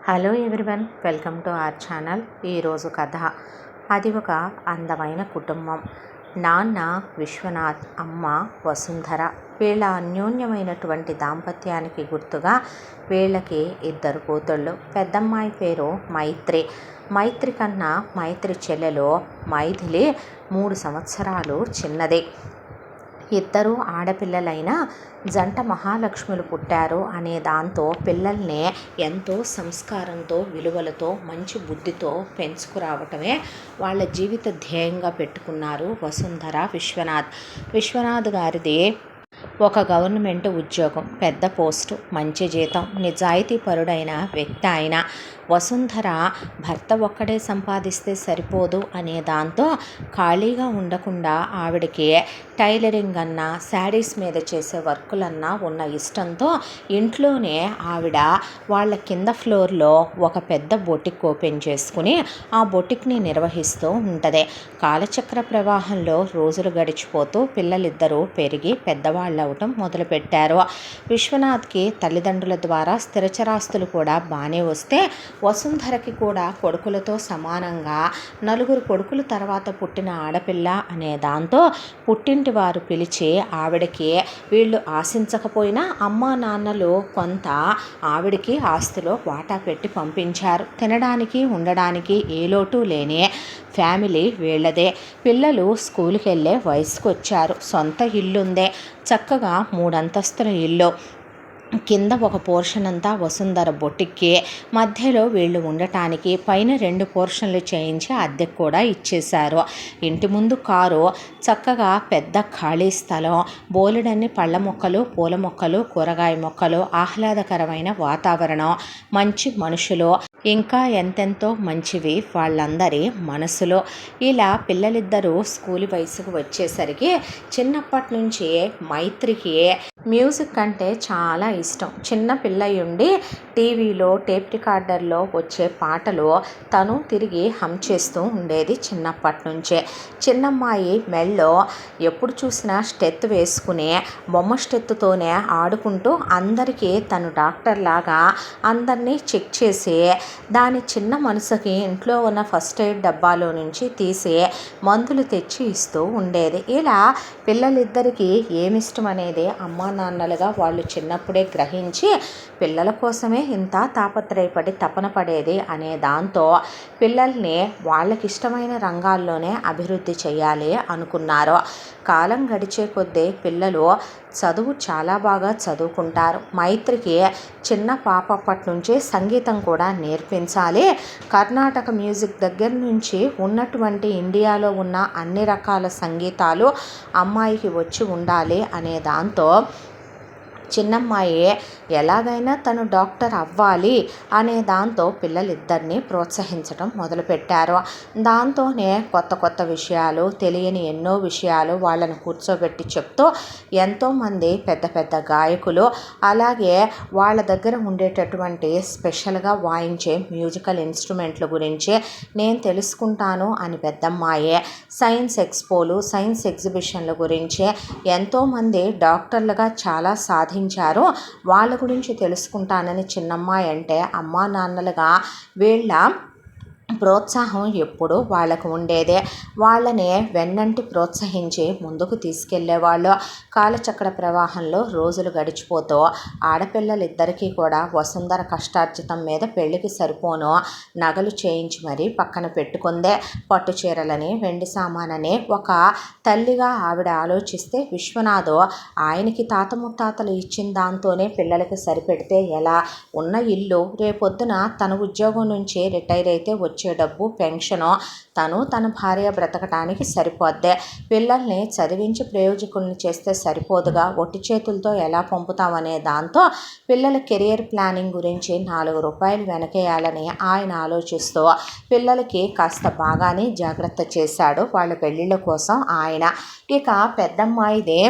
Hello everyone, welcome to our channel. ఈరోజు కథ. అది ఒక అందమైన కుటుంబం. నాన్న విశ్వనాథ్, అమ్మ వసుంధర. వీళ్ళ అన్యోన్యమైనటువంటి దాంపత్యానికి గుర్తుగా వీళ్ళకి ఇద్దరు కూతుళ్ళు. పెద్దమ్మాయి పేరు మైత్రి. మైత్రి కన్నా మైత్రి చెల్లెలు మైథిలి 3 సంవత్సరాలు చిన్నది. ఇద్దరు ఆడపిల్లలైన జంట మహాలక్ష్ములు పుట్టారు అనే దాంతో పిల్లల్ని ఎంతో సంస్కారంతో, విలువలతో, మంచి బుద్ధితో పెంచుకురావటమే వాళ్ళ జీవిత ధ్యేయంగా పెట్టుకున్నారు వసుంధర, విశ్వనాథ్. విశ్వనాథ్ గారిది ఒక గవర్నమెంట్ ఉద్యోగం, పెద్ద పోస్టు, మంచి జీతం, నిజాయితీ పరుడైన వ్యక్తి ఆయన. వసుంధర భర్త ఒక్కడే సంపాదిస్తే సరిపోదు అనే దాంతో ఖాళీగా ఉండకుండా ఆవిడకి టైలరింగ్ అన్నా, శారీస్ మీద చేసే వర్కులన్నా ఉన్న ఇష్టంతో ఇంట్లోనే ఆవిడ వాళ్ళ కింద ఫ్లోర్లో ఒక పెద్ద బొటిక్ ఓపెన్ చేసుకుని ఆ బొటిక్ని నిర్వహిస్తూ ఉంటుంది. కాలచక్ర ప్రవాహంలో రోజులు గడిచిపోతూ పిల్లలిద్దరూ పెరిగి పెద్దవాళ్ళు అవటం మొదలుపెట్టారు. విశ్వనాథ్కి తల్లిదండ్రుల ద్వారా స్థిరచరాస్తులు కూడా బాగానే వస్తే వసుంధరకి కూడా కొడుకులతో సమానంగా 4 కొడుకుల తర్వాత పుట్టిన ఆడపిల్ల అనే దాంతో పుట్టింటి వారు పిలిచి ఆవిడకి వీళ్ళు ఆశించకపోయినా అమ్మా నాన్నలు కొంత ఆవిడకి ఆస్తిలో వాటా పెట్టి పంపించారు. తినడానికి ఉండడానికి ఏ లోటు లేని ఫ్యామిలీ వీళ్ళదే. పిల్లలు స్కూల్కి వెళ్ళే వయసుకు వచ్చారు. సొంత ఇల్లుందే, చక్కగా 3 అంతస్తుల ఇల్లు. కింద ఒక పోర్షన్ అంతా వసుంధర బొటిక్కి, మధ్యలో వీళ్ళు ఉండటానికి పైన 2 పోర్షన్లు చేయించి అద్దెకు కూడా ఇచ్చేశారు. ఇంటి ముందు కారు, చక్కగా పెద్ద ఖాళీ స్థలం, బోలెడన్ని పళ్ళ మొక్కలు, పూల మొక్కలు, కూరగాయ మొక్కలు, ఆహ్లాదకరమైన వాతావరణం, మంచి మనుషులు, ఇంకా ఎంతెంతో మంచివి వాళ్ళందరి మనసులో. ఇలా పిల్లలిద్దరూ స్కూల్ వయసుకు వచ్చేసరికి చిన్నప్పటి నుంచి మైత్రికి మ్యూజిక్ అంటే చాలా ఇష్టం. చిన్న పిల్లయుండి టీవీలో టేప్ రికార్డర్లో వచ్చే పాటలు తను తిరిగి హమ్ చేస్తూ ఉండేది చిన్నప్పటి నుంచే. చిన్నమ్మాయి మెల్లో ఎప్పుడు చూసినా స్టెత్ వేసుకుని బొమ్మ స్టెత్తుతోనే ఆడుకుంటూ అందరికీ తను డాక్టర్ లాగా అందరినీ చెక్ చేసి దాని చిన్న మనసుకి ఇంట్లో ఉన్న ఫస్ట్ ఎయిడ్ డబ్బాలో నుంచి తీసి మందులు తెచ్చి ఇస్తూ ఉండేది. ఇలా పిల్లలిద్దరికీ ఏమిష్టం అనేది అమ్మా నాన్నలుగా వాళ్ళు చిన్నప్పుడే గ్రహించి పిల్లల కోసమే ఇంత తాపత్రయపడి తపన పడేది అనే దాంతో పిల్లల్ని వాళ్ళకిష్టమైన రంగాల్లోనే అభివృద్ధి చేయాలి అనుకున్నారు. కాలం గడిచే కొద్దీ పిల్లలు చదువు చాలా బాగా చదువుకుంటారు. మైత్రికి చిన్న పాప అప్పటి నుంచి సంగీతం కూడా నేర్పించాలి. కర్ణాటక మ్యూజిక్ దగ్గర నుంచి ఉన్నటువంటి ఇండియాలో ఉన్న అన్ని రకాల సంగీతాలు అమ్మాయికి వచ్చి ఉండాలి అనే దాంతో చిన్నమ్మాయి ఎలాగైనా తను డాక్టర్ అవ్వాలి అనే దాంతో పిల్లలిద్దరినీ ప్రోత్సహించడం మొదలుపెట్టారు. దాంతోనే కొత్త కొత్త విషయాలు, తెలియని ఎన్నో విషయాలు వాళ్ళని కూర్చోబెట్టి చెప్తూ ఎంతోమంది పెద్ద పెద్ద గాయకులు, అలాగే వాళ్ళ దగ్గర ఉండేటటువంటి స్పెషల్గా వాయించే మ్యూజికల్ ఇన్స్ట్రుమెంట్ల గురించి నేను తెలుసుకుంటాను అని పెద్దమ్మాయి సైన్స్ ఎక్స్పోలు, సైన్స్ ఎగ్జిబిషన్ల గురించి ఎంతోమంది డాక్టర్లుగా చాలా సాధించారు, వాళ్ళ గురించి తెలుసుకుంటానని చిన్నమ్మాయి అంటే అమ్మా నాన్నలుగా వీళ్ళ ప్రోత్సాహం ఎప్పుడూ వాళ్ళకు ఉండేదే. వాళ్ళనే వెన్నంటి ప్రోత్సహించి ముందుకు తీసుకెళ్లేవాళ్ళు. కాలచక్ర ప్రవాహంలో రోజులు గడిచిపోతూ ఆడపిల్లలిద్దరికీ కూడా వసుంధర కష్టార్జితం మీద పెళ్లికి సరిపోను నగలు చేయించి మరీ పక్కన పెట్టుకుందే. పట్టు చీరలని, వెండి సామానని ఒక తల్లిగా ఆవిడ ఆలోచిస్తే విశ్వనాథ్ ఆయనకి తాత ముత్తాతలు ఇచ్చిన దాంతోనే పిల్లలకి సరిపెడితే ఎలా? ఉన్న ఇల్లు, రేపొద్దున తన ఉద్యోగం నుంచి రిటైర్ అయితే వచ్చే డబ్బు, పెన్షను, తను తన భార్య బ్రతకటానికి సరిపోద్దే. పిల్లల్ని చదివించి ప్రయోజకుల్ని చేస్తే సరిపోదుగా, ఒట్టి చేతులతో ఎలా పంపుతామనే దాంతో పిల్లల కెరియర్ ప్లానింగ్ గురించి 4 రూపాయలు వెనకేయాలని ఆయన ఆలోచిస్తూ పిల్లలకి కాస్త బాగానే జాగ్రత్త చేశాడు వాళ్ళ పెళ్ళిళ్ళ కోసం ఆయన. ఇక పెద్దమ్మాయిదే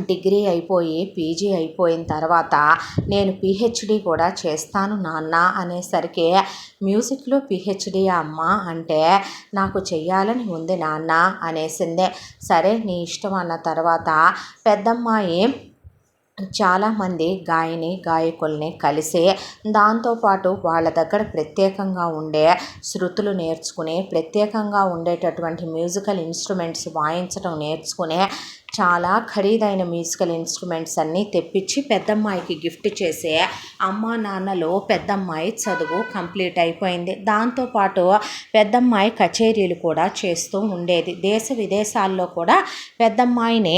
డిగ్రీ అయిపోయి పీజీ అయిపోయిన తర్వాత నేను పిహెచ్డి కూడా చేస్తాను నాన్న అనేసరికి మ్యూజిక్లో పిహెచ్డి అమ్మ అంటే నాకు చెయ్యాలని ఉంది నాన్న అనేసిందే. సరే నీ ఇష్టం అన్న తర్వాత పెద్దమ్మాయి చాలామంది గాయకుల్ని కలిసి దాంతోపాటు వాళ్ళ దగ్గర ప్రత్యేకంగా ఉండే శృతులు నేర్చుకుని ప్రత్యేకంగా ఉండేటటువంటి మ్యూజికల్ ఇన్స్ట్రుమెంట్స్ వాయించడం నేర్చుకుని చాలా ఖరీదైన మ్యూజికల్ ఇన్స్ట్రుమెంట్స్ అన్నీ తెప్పించి పెద్దమ్మాయికి గిఫ్ట్ చేసే అమ్మా నాన్నలు పెద్దమ్మాయి చదువు కంప్లీట్ అయిపోయింది. దాంతోపాటు పెద్దమ్మాయి కచేరీలు కూడా చేస్తూ ఉండేది. దేశ విదేశాల్లో కూడా పెద్దమ్మాయిని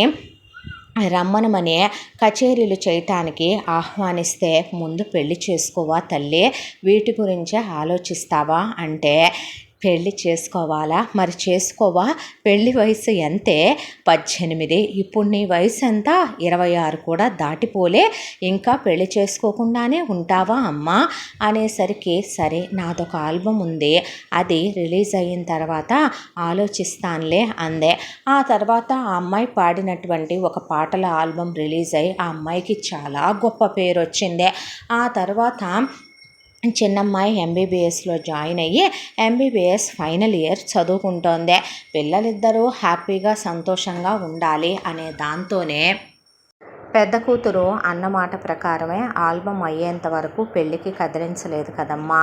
రమ్మనమని కచేరీలు చేయటానికి ఆహ్వానిస్తే, ముందు పెళ్లి చేసుకోవా తల్లి, వీటి గురించే ఆలోచిస్తావా అంటే, పెళ్ళి చేసుకోవాలా, మరి చేసుకోవా, పెళ్ళి వయసు ఎంతే 18, ఇప్పుడు నీ వయసు ఎంత 26 కూడా దాటిపోలే, ఇంకా పెళ్ళి చేసుకోకుండానే ఉంటావా అమ్మా అనేసరికి, సరే నాదొక ఆల్బమ్ ఉంది, అది రిలీజ్ అయిన తర్వాత ఆలోచిస్తానులే అందే. ఆ తర్వాత ఆ అమ్మాయి పాడినటువంటి ఒక పాటల ఆల్బమ్ రిలీజ్ అయ్యి ఆ అమ్మాయికి చాలా గొప్ప పేరు వచ్చింది. ఆ తర్వాత చిన్నమ్మాయి ఎంబీబీఎస్లో జాయిన్ అయ్యి ఎంబీబీఎస్ ఫైనల్ ఇయర్ చదువుకుంటోంది. పిల్లలిద్దరూ హ్యాపీగా సంతోషంగా ఉండాలి అనే దాంతోనే పెద్ద కూతురు అన్నమాట ప్రకారమే ఆల్బమ్ అయ్యేంత వరకు పెళ్ళికి కదిలించలేదు కదమ్మా,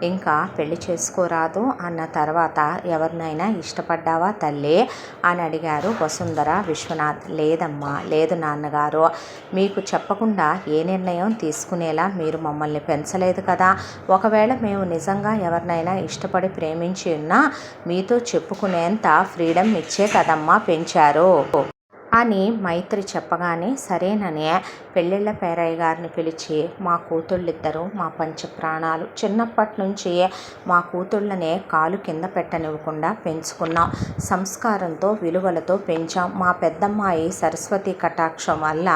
ఇంకా పెళ్లి చేసుకోరాదు అన్న తర్వాత, ఎవరినైనా ఇష్టపడ్డావా తల్లి అని అడిగారు వసుంధర విశ్వనాథ్. లేదమ్మా, లేదు నాన్నగారు, మీకు చెప్పకుండా ఏ నిర్ణయం తీసుకునేలా మీరు మమ్మల్ని పెంచలేదు కదా, ఒకవేళ మేము నిజంగా ఎవరినైనా ఇష్టపడి ప్రేమించి ఉన్నా మీతో చెప్పుకునేంత ఫ్రీడమ్ ఇచ్చే కదమ్మా పెంచారు అని మైత్రి చెప్పగానే, సరేననే పెళ్ళిళ్ళ పేరయ్య గారిని పిలిచి, మా కూతుళ్ళిద్దరూ మా పంచప్రాణాలు, చిన్నప్పటి నుంచి మా కూతుళ్ళనే కాలు కింద పెట్టనివ్వకుండా పెంచుకున్నాం, సంస్కారంతో విలువలతో పెంచాం. మా పెద్దమ్మాయి సరస్వతి కటాక్షం వల్ల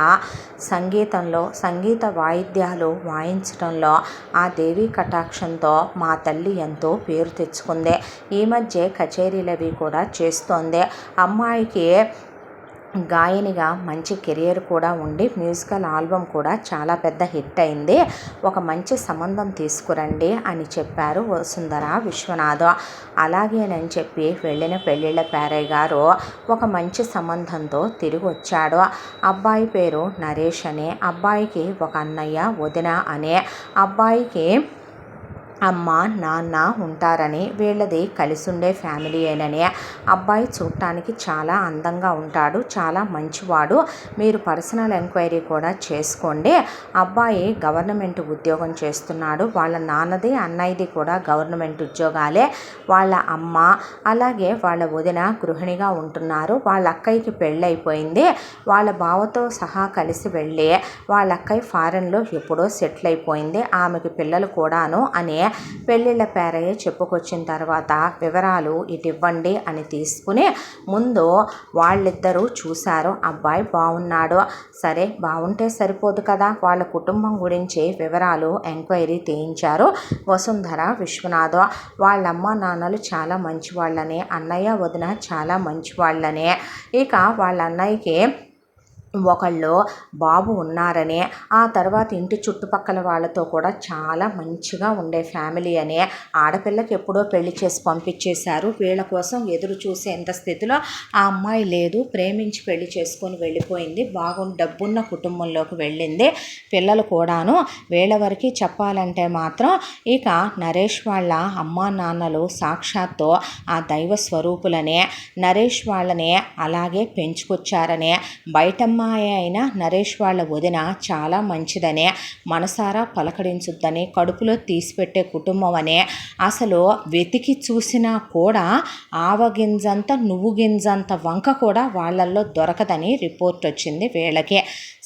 సంగీతంలో, సంగీత వాయిద్యాలు వాయించడంలో ఆ దేవి కటాక్షంతో మా తల్లి ఎంతో పేరు తెచ్చుకుంది. ఈ మధ్య కచేరీలవి కూడా చేస్తోంది. అమ్మాయికి గాయనిగా మంచి కెరియర్ కూడా ఉండి మ్యూజికల్ ఆల్బమ్ కూడా చాలా పెద్ద హిట్ అయింది, ఒక మంచి సంబంధం తీసుకురండి అని చెప్పారు వసుంధర విశ్వనాథ్. అలాగేనని చెప్పి వెళ్ళిన పెళ్ళిళ్ళ పేరయ్య గారు ఒక మంచి సంబంధంతో తిరిగి వచ్చాడు. అబ్బాయి పేరు నరేష్ అని, అబ్బాయికి ఒక అన్నయ్య వదిన అనే, అబ్బాయికి అమ్మ నాన్న ఉంటారని, వీళ్ళది కలిసుండే ఫ్యామిలీయేనని, అబ్బాయి చూడటానికి చాలా అందంగా ఉంటాడు, చాలా మంచివాడు, మీరు పర్సనల్ ఎంక్వైరీ కూడా చేసుకోండి, అబ్బాయి గవర్నమెంట్ ఉద్యోగం చేస్తున్నాడు, వాళ్ళ నాన్నది అన్నయ్యది కూడా గవర్నమెంట్ ఉద్యోగాలే, వాళ్ళ అమ్మ అలాగే వాళ్ళ వదిన గృహిణిగా ఉంటున్నారు, వాళ్ళ అక్కయ్యకి పెళ్ళైపోయింది, వాళ్ళ బావతో సహా కలిసి వెళ్ళి వాళ్ళ అక్కయ్య ఫారెన్లో ఎప్పుడో సెటిల్ అయిపోయింది, ఆమెకి పిల్లలు కూడాను అని పెళ్ళిళ్ళ పేరయ్య చెప్పుకొచ్చిన తర్వాత, వివరాలు ఇటు ఇవ్వండి అని తీసుకుని ముందు వాళ్ళిద్దరూ చూశారు. అబ్బాయి బాగున్నాడు, సరే బాగుంటే సరిపోదు కదా, వాళ్ళ కుటుంబం గురించి వివరాలు ఎంక్వైరీ తీయించారు వసుంధర విశ్వనాథ్. వాళ్ళమ్మ నాన్నలు చాలా మంచివాళ్ళని, అన్నయ్య వదిన చాలా మంచివాళ్ళని, ఇక వాళ్ళ అన్నయ్యకి ఒకళ్ళు బాబు ఉన్నారని, ఆ తర్వాత ఇంటి చుట్టుపక్కల వాళ్ళతో కూడా చాలా మంచిగా ఉండే ఫ్యామిలీ అని, ఆడపిల్లకి ఎప్పుడో పెళ్లి చేసి పంపించేశారు, వీళ్ళ కోసం ఎదురు చూసేంత స్థితిలో ఆ అమ్మాయి లేదు, ప్రేమించి పెళ్లి చేసుకొని వెళ్ళిపోయింది, డబ్బున్న కుటుంబంలోకి వెళ్ళింది, పిల్లలు కూడాను. వీళ్ళ వరకు చెప్పాలంటే మాత్రం ఇక నరేష్ వాళ్ళ అమ్మా నాన్నలు సాక్షాత్తు ఆ దైవ స్వరూపులనే, నరేష్ వాళ్ళనే అలాగే పెంచుకొచ్చారనే, బయటమ్మాయి అయిన నరేష్ వాళ్ళ వదిన చాలా మంచిదనే, మనసారా పలకరించుద్దని, కడుపులో తీసిపెట్టే కుటుంబం అనే, అసలు వెతికి చూసినా కూడా ఆవగింజంత నువ్వు గింజంత వంక కూడా వాళ్ళల్లో దొరకదని రిపోర్ట్ వచ్చింది వీళ్ళకి.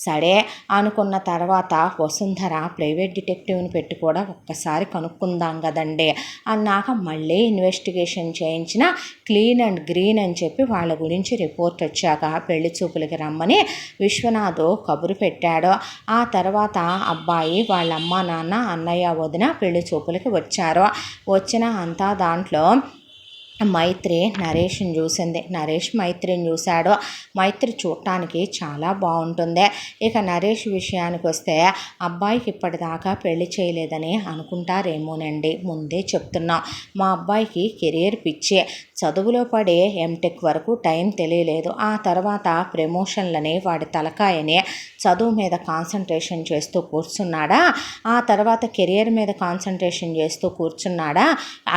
సరే అనుకున్న తర్వాత వసుంధర ప్రైవేట్ డిటెక్టివ్ని పెట్టి కూడా ఒక్కసారి కనుక్కుందాం కదండి అన్నాక మళ్ళీ ఇన్వెస్టిగేషన్ చేయించిన, క్లీన్ అండ్ గ్రీన్ అని చెప్పి వాళ్ళ గురించి రిపోర్ట్ వచ్చాక పెళ్లి చూపులకి రమ్మని విశ్వనాథ్ కబురు పెట్టాడు. ఆ తర్వాత అబ్బాయి వాళ్ళ అమ్మ నాన్న అన్నయ్య వదిన పెళ్లి చూపులకి వచ్చారు. వచ్చిన అంతా దాంట్లో మైత్రి నరేష్ని చూసింది. నరేష్ మైత్రిని చూశాడు. మైత్రి చూడటానికి చాలా బాగుంటుంది. ఇక నరేష్ విషయానికి వస్తే అబ్బాయికి ఇప్పటిదాకా పెళ్లి చేయలేదని అనుకుంటారేమోనండి. ముందే చెప్తున్నాం, మా అబ్బాయికి కెరీర్ పిచ్చి. చదువులో పడే ఎంటెక్ వరకు టైం తెలియలేదు. ఆ తర్వాత ప్రమోషన్లని వాడి తలకాయని చదువు మీద కాన్సన్ట్రేషన్ చేస్తూ కూర్చున్నాడా, ఆ తర్వాత కెరియర్ మీద కాన్సన్ట్రేషన్ చేస్తూ కూర్చున్నాడా.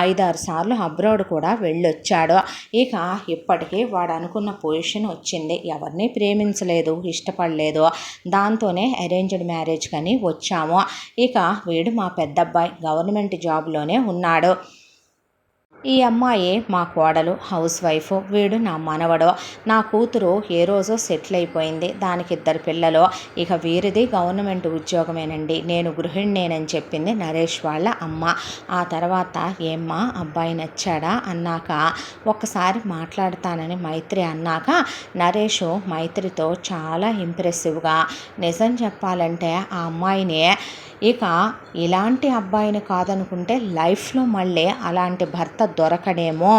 5-6 సార్లు అబ్రాడ్ కూడా వెళ్ళొచ్చాడు. ఇక ఇప్పటికీ వాడు అనుకున్న పొజిషన్ వచ్చింది. ఎవరిని ప్రేమించలేదు, ఇష్టపడలేదు. దాంతోనే అరేంజ్డ్ మ్యారేజ్ కని వచ్చాము. ఇక వీడు మా పెద్దబ్బాయి గవర్నమెంట్ జాబ్లోనే ఉన్నాడు. ఈ అమ్మాయి మా కోడలు, హౌస్ వైఫ్. వీడు నా మనవడు. నా కూతురు ఏ రోజో సెటిల్ అయిపోయింది. దానికి 2 పిల్లలు. ఇక వీరిది గవర్నమెంట్ ఉద్యోగమేనండి. నేను గృహిణినేనని చెప్పింది నరేష్ వాళ్ళ అమ్మ. ఆ తర్వాత ఏమ్మా అబ్బాయి నచ్చాడా అన్నాక ఒక్కసారి మాట్లాడతానని మైత్రి అన్నాక నరేష్ మైత్రితో చాలా ఇంప్రెసివ్గా, నిజం చెప్పాలంటే ఆ అమ్మాయిని ఇక ఇలాంటి అబ్బాయిని కాదనుకుంటే లైఫ్లో మళ్ళీ అలాంటి భర్త దొరకడేమో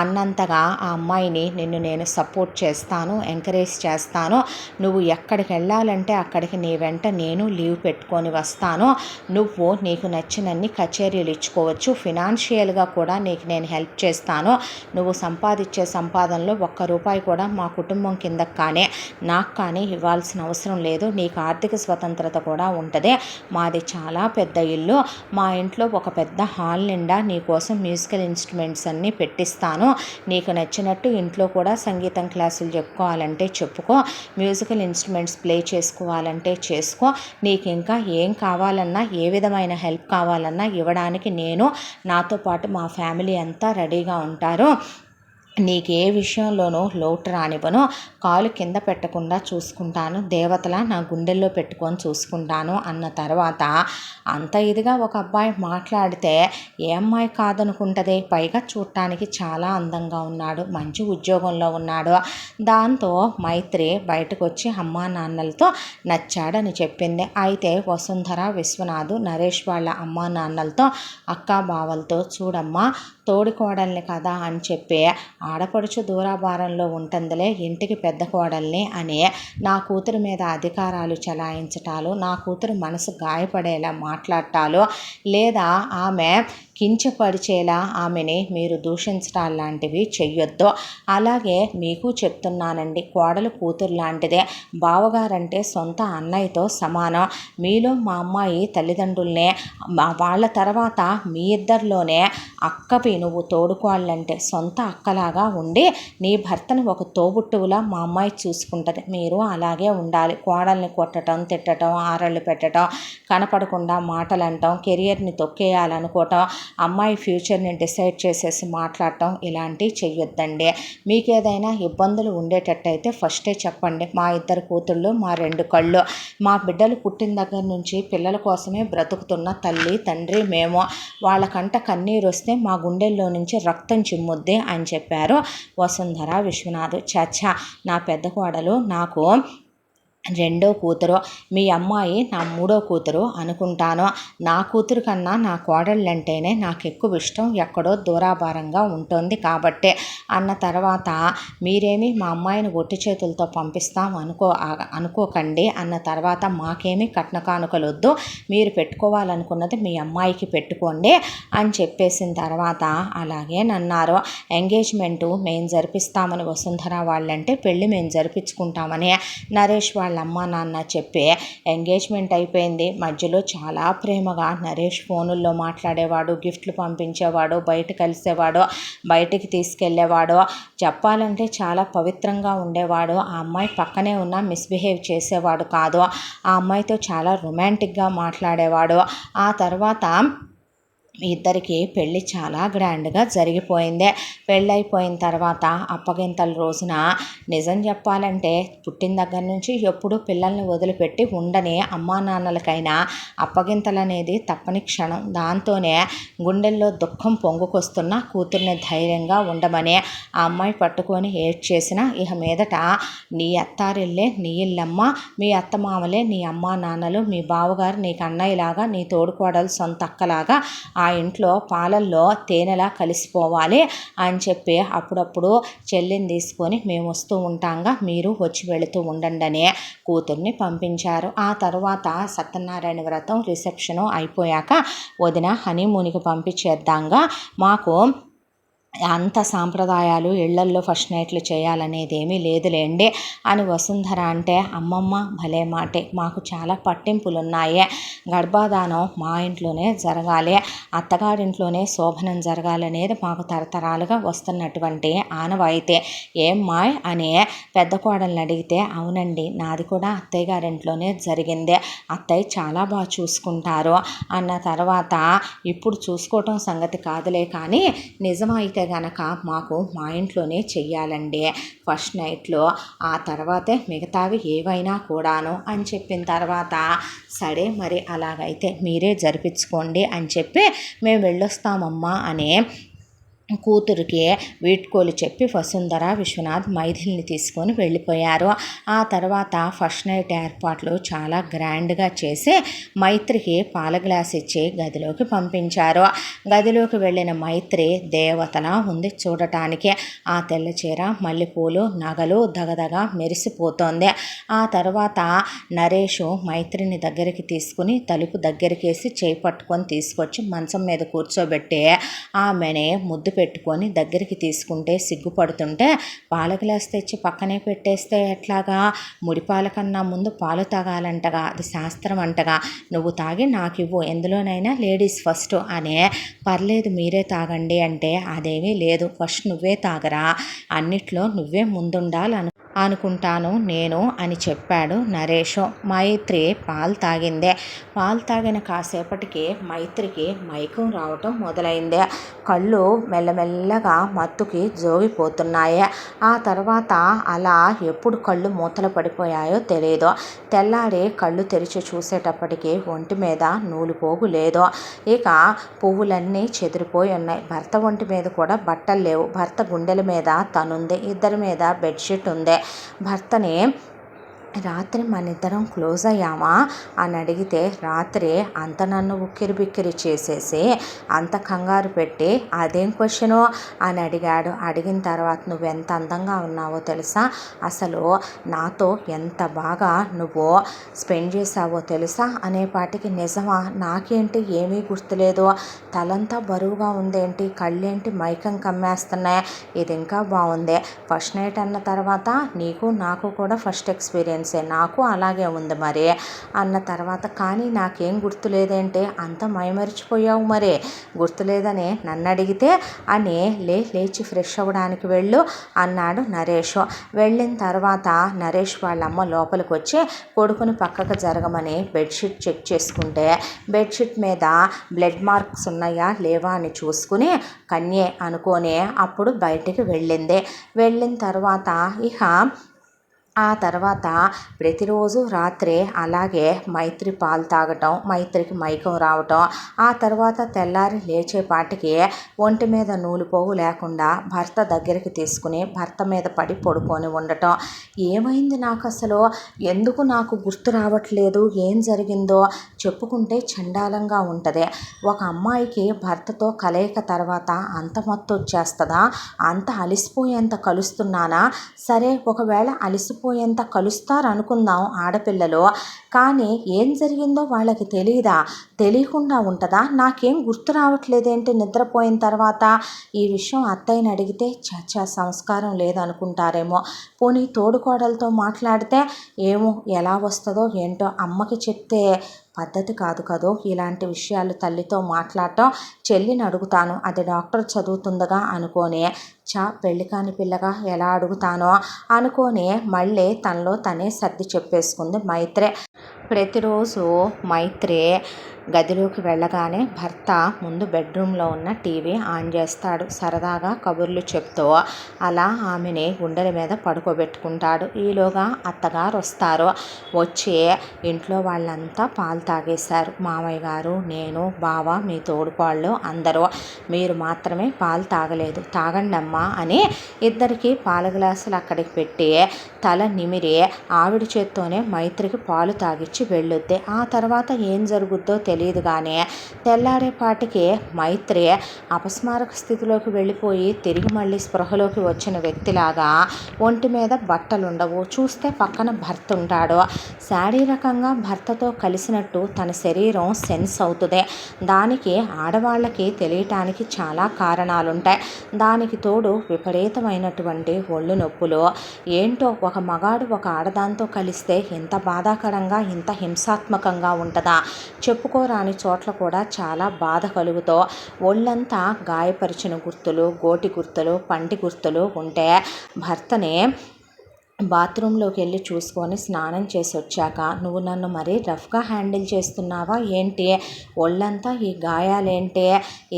అన్నంతగా ఆ అమ్మాయిని నిన్ను నేను సపోర్ట్ చేస్తాను, ఎంకరేజ్ చేస్తాను. నువ్వు ఎక్కడికి వెళ్ళాలంటే అక్కడికి నీ వెంట నేను లీవ్ పెట్టుకొని వస్తాను. నువ్వు నీకు నచ్చినన్ని కచేరీలు ఇచ్చుకోవచ్చు. ఫినాన్షియల్గా కూడా నీకు నేను హెల్ప్ చేస్తాను. నువ్వు సంపాదించే సంపాదనలో ₹1 కూడా మా కుటుంబం కిందకు కానీ నాకు కానీ ఇవ్వాల్సిన అవసరం లేదు. నీకు ఆర్థిక స్వతంత్రత కూడా ఉంటుంది. మాది చాలా పెద్ద ఇల్లు. మా ఇంట్లో ఒక పెద్ద హాల్ నిండా నీకోసం మ్యూజికల్ ఇన్స్ట్రుమెంట్స్ అన్నీ పెట్టిస్తాను. నీకు నచ్చినట్టు ఇంట్లో కూడా సంగీతం క్లాసులు చెప్పుకోవాలంటే చెప్పుకో, మ్యూజికల్ ఇన్స్ట్రుమెంట్స్ ప్లే చేసుకోవాలంటే చేసుకో. నీకు ఇంకా ఏం కావాలన్నా, ఏ విధమైన హెల్ప్ కావాలన్నా ఇవ్వడానికి నేను, నాతో పాటు మా ఫ్యామిలీ అంతా రెడీగా ఉంటారు. నీకే విషయంలోనూ లోటు రానివ్వను. కాలు కింద పెట్టకుండా చూసుకుంటాను. దేవతలా నా గుండెల్లో పెట్టుకొని చూసుకుంటాను అన్న తర్వాత అంత ఇదిగా ఒక అబ్బాయి మాట్లాడితే ఏ అమ్మాయి కాదనుకుంటుంది. పైగా చూడటానికి చాలా అందంగా ఉన్నాడు, మంచి ఉద్యోగంలో ఉన్నాడు. దాంతో మైత్రి బయటకు వచ్చి అమ్మా నాన్నలతో నచ్చాడని చెప్పింది. అయితే వసుంధర, విశ్వనాథ్, నరేష్ వాళ్ళ అమ్మా నాన్నలతో, అక్కా బావలతో చూడమ్మా తోడికోడల్ని కదా అని చెప్పి ఆడపడుచు దూరాభారంలో ఉంటుందిలే, ఇంటికి పెద్ద కోడల్ని అని నా కూతురు మీద అధికారాలు చలాయించటాలు, నా కూతురు మనసు గాయపడేలా మాట్లాడటాలు, లేదా ఆమె కించపరిచేలా ఆమెని మీరు దూషించటాలు లాంటివి చెయ్యొద్దు. అలాగే మీకు చెప్తున్నానండి, కోడలు కూతురు లాంటిదే. బావగారంటే సొంత అన్నయ్యతో సమానం. మీలో మా అమ్మాయి తల్లిదండ్రుల్నే, వాళ్ళ తర్వాత మీ ఇద్దరిలోనే అక్కవి నువ్వు తోడుకోవాలంటే సొంత అక్కలాగా ఉండి నీ భర్తను ఒక తోబుట్టువులా మా అమ్మాయి చూసుకుంటుంది. మీరు అలాగే ఉండాలి. కోడల్ని కొట్టడం, తిట్టడం, ఆరళ్ళు పెట్టడం, కనపడకుండా మాటలు అనటం, కెరియర్ని తొక్కేయాలనుకోవటం, అమ్మాయి ఫ్యూచర్ని డిసైడ్ చేసేసి మాట్లాడటం ఇలాంటివి చెయ్యొద్దండి. మీకు ఏదైనా ఇబ్బందులు ఉండేటట్టయితే ఫస్టే చెప్పండి. మా 2 కూతుళ్ళు, మా 2 కళ్ళు. మా బిడ్డలు పుట్టిన దగ్గర నుంచి పిల్లల కోసమే బ్రతుకుతున్న తల్లి తండ్రి మేము. వాళ్ళకంట కన్నీరు వస్తే మా గుండెల్లో నుంచి రక్తం చిమ్ముద్ది అని చెప్పారు వసుంధర, విశ్వనాథ్. చచ్చా, నా పెద్ద కోడలు నాకు 2వ కూతురు, మీ అమ్మాయి నా 3వ కూతురు అనుకుంటాను. నా కూతురు కన్నా నా కోడళ్ళంటేనే నాకు ఎక్కువ ఇష్టం. ఎక్కడో దూరాభారంగా ఉంటుంది కాబట్టే అన్న తర్వాత మీరేమి మా అమ్మాయిని ఒట్టి చేతులతో పంపిస్తాం అనుకోకండి అన్న తర్వాత మాకేమీ కట్న కానుకలు వద్దు, మీరు పెట్టుకోవాలనుకున్నది మీ అమ్మాయికి పెట్టుకోండి అని చెప్పేసిన తర్వాత అలాగే నన్నారు. ఎంగేజ్మెంటు మేము జరిపిస్తామని వసుంధర వాళ్ళంటే పెళ్ళి మేము జరిపించుకుంటామని నరేష్ వాళ్ళ అమ్మ నాన్న చెప్పి ఎంగేజ్మెంట్ అయిపోయింది. మధ్యలో చాలా ప్రేమగా నరేష్ ఫోనుల్లో మాట్లాడేవాడు, గిఫ్ట్లు పంపించేవాడు, బయట కలిసేవాడు, బయటికి తీసుకెళ్ళేవాడు. చెప్పాలంటే చాలా పవిత్రంగా ఉండేవాడు. ఆ అమ్మాయి పక్కనే ఉన్న మిస్బిహేవ్ చేసేవాడు కాదు. ఆ అమ్మాయితో చాలా రొమాంటిక్గా మాట్లాడేవాడు. ఆ తర్వాత ఇద్దరికి పెళ్ళి చాలా గ్రాండ్గా జరిగిపోయింది. పెళ్ళైపోయిన తర్వాత అప్పగింతల రోజున నిజం చెప్పాలంటే పుట్టిన దగ్గర నుంచి ఎప్పుడు పిల్లల్ని వదిలిపెట్టి ఉండని అమ్మా నాన్నలకైనా అప్పగింతలు అనేది తప్పని క్షణం. దాంతోనే గుండెల్లో దుఃఖం పొంగుకొస్తున్న కూతుర్ని ధైర్యంగా ఉండమని ఆ అమ్మాయి పట్టుకొని ఏడ్చేసిన ఇక మీదట నీ అత్తారిల్లే నీ ఇల్లమ్మ, మీ అత్తమామలే నీ అమ్మా నాన్నలు, మీ బావగారు నీకు అన్నయ్యలాగా, నీ తోడుకోడలు సొంత అక్కలాగా ఇంట్లో పాలల్లో తేనెలా కలిసిపోవాలి అని చెప్పి అప్పుడప్పుడు చెల్లిని తీసుకొని మేము వస్తూ ఉంటాంగా, మీరు వచ్చి వెళుతూ ఉండండి అని కూతుర్ని పంపించారు. ఆ తర్వాత సత్యనారాయణ వ్రతం రిసెప్షను అయిపోయాక వదిన హనీమూన్కి పంపించేద్దాంగా, మాకు అంత సాంప్రదాయాలు ఇళ్లల్లో ఫస్ట్ నైట్లు చేయాలనేది ఏమీ లేదులేండి అని వసుంధర అంటే, అమ్మమ్మ భలే మాటే, మాకు చాలా పట్టింపులు ఉన్నాయి. గర్భాధానం మా ఇంట్లోనే జరగాలి, అత్తగారింట్లోనే శోభనం జరగాలనేది మాకు తరతరాలుగా వస్తున్నటువంటి ఆనవాయితీ. ఏం మాయ్ అని పెద్ద కోడల్ని అడిగితే, అవునండి నాది కూడా అత్తయ్య గారింట్లోనే జరిగింది, అత్తయ్య చాలా బాగా చూసుకుంటారు అన్న తర్వాత, ఇప్పుడు చూసుకోవటం సంగతి కాదులే కానీ నిజమైతే గనక మాకు మా ఇంట్లోనే చెయ్యాలండి ఫస్ట్ నైట్లో, ఆ తర్వాతే మిగతావి ఏవైనా కూడాను అని చెప్పిన తర్వాత, సరే మరి అలాగైతే మీరే జరిపించుకోండి అని చెప్పి మేము వెళ్ళొస్తామమ్మా అని కూతురికి వీడ్కోలు చెప్పి వసుంధర విశ్వనాథ్ మైథిలిని తీసుకొని వెళ్ళిపోయారు. ఆ తర్వాత ఫస్ట్ నైట్ ఏర్పాట్లు చాలా గ్రాండ్గా చేసి మైత్రికి పాల గ్లాస్ ఇచ్చి గదిలోకి పంపించారు. గదిలోకి వెళ్ళిన మైత్రి దేవతలా ఉంది చూడటానికి. ఆ తెల్ల చీర, మల్లెపూలు, నగలు దగదగా మెరిసిపోతోంది. ఆ తర్వాత నరేషు మైత్రిని దగ్గరికి తీసుకుని తలుపు దగ్గరికేసి చేయి పట్టుకొని తీసుకొచ్చి మంచం మీద కూర్చోబెట్టి ఆమెనే ముద్దు పెట్టుకొని దగ్గరికి తీసుకుంటే సిగ్గుపడుతుంటే, పాల గ్లాస్ తెచ్చి పక్కనే పెట్టేస్తే ఎట్లాగా, ముడిపాల కన్నా ముందు పాలు తాగాలంటగా, అది శాస్త్రం అంటగా, నువ్వు తాగి నాకు ఇవ్వు, ఎందులోనైనా లేడీస్ ఫస్ట్ అనే, పర్లేదు మీరే తాగండి అంటే, అదేమీ లేదు ఫస్ట్ నువ్వే తాగరా, అన్నిట్లో నువ్వే ముందుండాలి అనుకుంటాను నేను అని చెప్పాడు నరేష్. మైత్రి పాలు తాగిందే. పాలు తాగిన కాసేపటికి మైత్రికి మైకం రావటం మొదలైంది. కళ్ళు మెల్లమెల్లగా మత్తుకి జోగిపోతున్నాయి. ఆ తర్వాత అలా ఎప్పుడు కళ్ళు మూతలు పడిపోయాయో తెలియదు. తెల్లారి కళ్ళు తెరిచి చూసేటప్పటికి ఒంటి మీద నూలు పోగు లేదు. ఇక పువ్వులన్నీ చెదిరిపోయి ఉన్నాయి. భర్త ఒంటి మీద కూడా బట్టలు లేవు. భర్త గుండెల మీద తనుంది. ఇద్దరి మీద బెడ్షీట్ ఉంది. భర్తని రాత్రి మన ఇద్దరం క్లోజ్ అయ్యామా అని అడిగితే, రాత్రి అంత నన్ను ఉక్కిరి బిక్కిరి చేసేసి అంత కంగారు పెట్టి అదేం క్వశ్చను అని అడిగాడు. అడిగిన తర్వాత, నువ్వెంత అందంగా ఉన్నావో తెలుసా, అసలు నాతో ఎంత బాగా నువ్వు స్పెండ్ చేసావో తెలుసా అనేపాటికి, నిజమా, నాకేంటి ఏమీ గుర్తులేదు, తలంతా బరువుగా ఉందేంటి, కళ్ళేంటి మైకం కమ్మేస్తున్నాయి, ఇది ఇంకా బాగుంది, ఫస్ట్ నైట్ అన్న తర్వాత నీకు నాకు కూడా ఫస్ట్ ఎక్స్పీరియన్స్, నాకు అలాగే ఉంది మరి అన్న తర్వాత, కానీ నాకేం గుర్తులేదేంటి, అంత మైమరిచిపోయావు మరి, గుర్తులేదని నన్ను అడిగితే అని లేచి ఫ్రెష్ అవ్వడానికి వెళ్ళు అన్నాడు నరేష్. వెళ్ళిన తర్వాత నరేష్ వాళ్ళమ్మ లోపలికి వచ్చి కొడుకుని పక్కకు జరగమని బెడ్షీట్ చెక్ చేసుకుంటే, బెడ్షీట్ మీద బ్లడ్ మార్క్స్ ఉన్నాయా లేవా అని చూసుకుని కన్యే అనుకొని అప్పుడు బయటికి వెళ్ళింది. వెళ్ళిన తర్వాత ఇక ఆ తర్వాత ప్రతిరోజు రాత్రి అలాగే మైత్రి పాలు తాగటం, మైత్రికి మైకం రావటం, ఆ తర్వాత తెల్లారి లేచేపాటికి ఒంటి మీద నూలు పోగు లేకుండా భర్త దగ్గరికి తీసుకుని భర్త మీద పడి పడుకొని ఉండటం. ఏమైంది నాకు అసలు, ఎందుకు నాకు గుర్తు రావట్లేదు, ఏం జరిగిందో చెప్పుకుంటే చండాలంగా ఉంటుంది. ఒక అమ్మాయికి భర్తతో కలయిక తర్వాత అంత మత్తు వచ్చేస్తుందా, అంత అలిసిపోయేంత కలుస్తున్నానా, సరే ఒకవేళ అలిసిపోయేంత కలుస్తారు అనుకుందాం ఆడపిల్లలు, కానీ ఏం జరిగిందో వాళ్ళకి తెలియదా, తెలియకుండా ఉంటుందా, నాకేం గుర్తు రావట్లేదేంటి నిద్రపోయిన తర్వాత, ఈ విషయం అత్తయ్యని అడిగితే చచ్చా సంస్కారం లేదనుకుంటారేమో, పోనీ తోడుకోడలతో మాట్లాడితే ఏమో ఎలా వస్తుందో ఏంటో, అమ్మకి చెప్తే పద్ధతి కాదు కదో ఇలాంటి విషయాలు తల్లితో మాట్లాడటం, చెల్లిని అడుగుతాను అది డాక్టర్ చదువుతుందిగా అనుకోని, పెళ్ళి కాని పిల్లగా ఎలా అడుగుతానో అనుకొని మళ్ళీ తనలో తనే సర్ది చెప్పేసుకుంది మైత్రే. ప్రతిరోజు మైత్రి గదిలోకి వెళ్ళగానే భర్త ముందు బెడ్రూమ్లో ఉన్న టీవీ ఆన్ చేస్తాడు. సరదాగా కబుర్లు చెప్తూ అలా ఆమెని గుండెల మీద పడుకోబెట్టుకుంటాడు. ఈలోగా అత్తగారు వస్తారు. వచ్చి ఇంట్లో వాళ్ళంతా పాలు తాగేశారు, మామయ్య గారు, నేను, బావ, మీ తోడుకోళ్ళు అందరూ, మీరు మాత్రమే పాలు తాగలేదు, తాగండి అమ్మ తాగుదామా అని ఇద్దరికి పాల గ్లాసులు అక్కడికి పెట్టి తల నిమిరి ఆవిడ చేత్తోనే మైత్రికి పాలు తాగిచ్చి వెళ్ళొద్ది. ఆ తర్వాత ఏం జరుగుద్దో తెలియదు కానీ తెల్లారేపాటికి మైత్రి అపస్మారక స్థితిలోకి వెళ్ళిపోయి తిరిగి మళ్ళీ స్పృహలోకి వచ్చిన వ్యక్తిలాగా ఒంటి మీద బట్టలుండవు. చూస్తే పక్కన భర్త ఉంటాడు. శారీరకంగా భర్తతో కలిసినట్టు తన శరీరం సెన్స్ అవుతుంది. దానికి ఆడవాళ్ళకి తెలియటానికి చాలా కారణాలుంటాయి. దానికి తోడు విపరీతమైనటువంటి ఒళ్ళు నొప్పులు. ఏంటో ఒక మగాడు ఒక ఆడదాంతో కలిస్తే ఎంత బాధాకరంగా ఇంత హింసాత్మకంగా ఉంటుందా? చెప్పుకోరాని చోట్ల కూడా చాలా బాధ కలుగుతో ఒళ్ళంతా గాయపరిచిన గుర్తులు, గోటి గుర్తులు, పంటి గుర్తులు ఉంటే భర్తని బాత్రూంలోకి వెళ్ళి చూసుకొని స్నానం చేసి వచ్చాక నువ్వు నన్ను మరీ రఫ్గా హ్యాండిల్ చేస్తున్నావా ఏంటి? ఒళ్ళంతా ఈ గాయాలేంటి?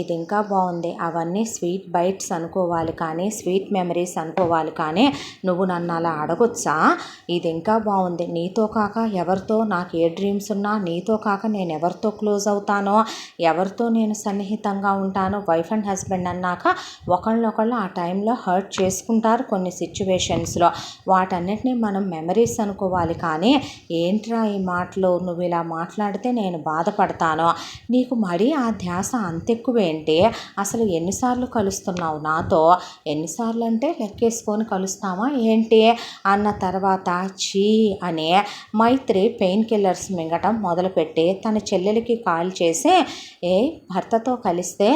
ఇది ఇంకా బాగుంది. అవన్నీ స్వీట్ బైట్స్ అనుకోవాలి కానీ స్వీట్ మెమరీస్ అనుకోవాలి కానీ నువ్వు నన్ను అలా అడగొచ్చా? ఇది ఇంకా బాగుంది. నీతో కాక ఎవరితో నాకు ఏ డ్రీమ్స్ ఉన్నా, నీతో కాక నేను ఎవరితో క్లోజ్ అవుతానో, ఎవరితో నేను సన్నిహితంగా ఉంటానో, వైఫ్ అండ్ హస్బెండ్ అన్నాక ఒకళ్ళనొకళ్ళు ఆ టైంలో హర్ట్ చేసుకుంటారు కొన్ని సిచ్యువేషన్స్లో. వాటన్నిటినీ మనం మెమరీస్ అనుకోవాలి కానీ ఏంట్రా ఈ మాటలు, నువ్వు ఇలా మాట్లాడితే నేను బాధపడతాను, నీకు మరీ ఆ ధ్యాస అంతెక్కువేంటి? అసలు ఎన్నిసార్లు కలుస్తున్నావు నాతో? ఎన్నిసార్లు అంటే లెక్కేసుకొని కలుస్తావా ఏంటి అన్న తర్వాత చీ అని మైత్రి పెయిన్ కిల్లర్స్ మింగటం మొదలుపెట్టి తన చెల్లెలికి కాల్ చేసి భర్తతో కలిస్తే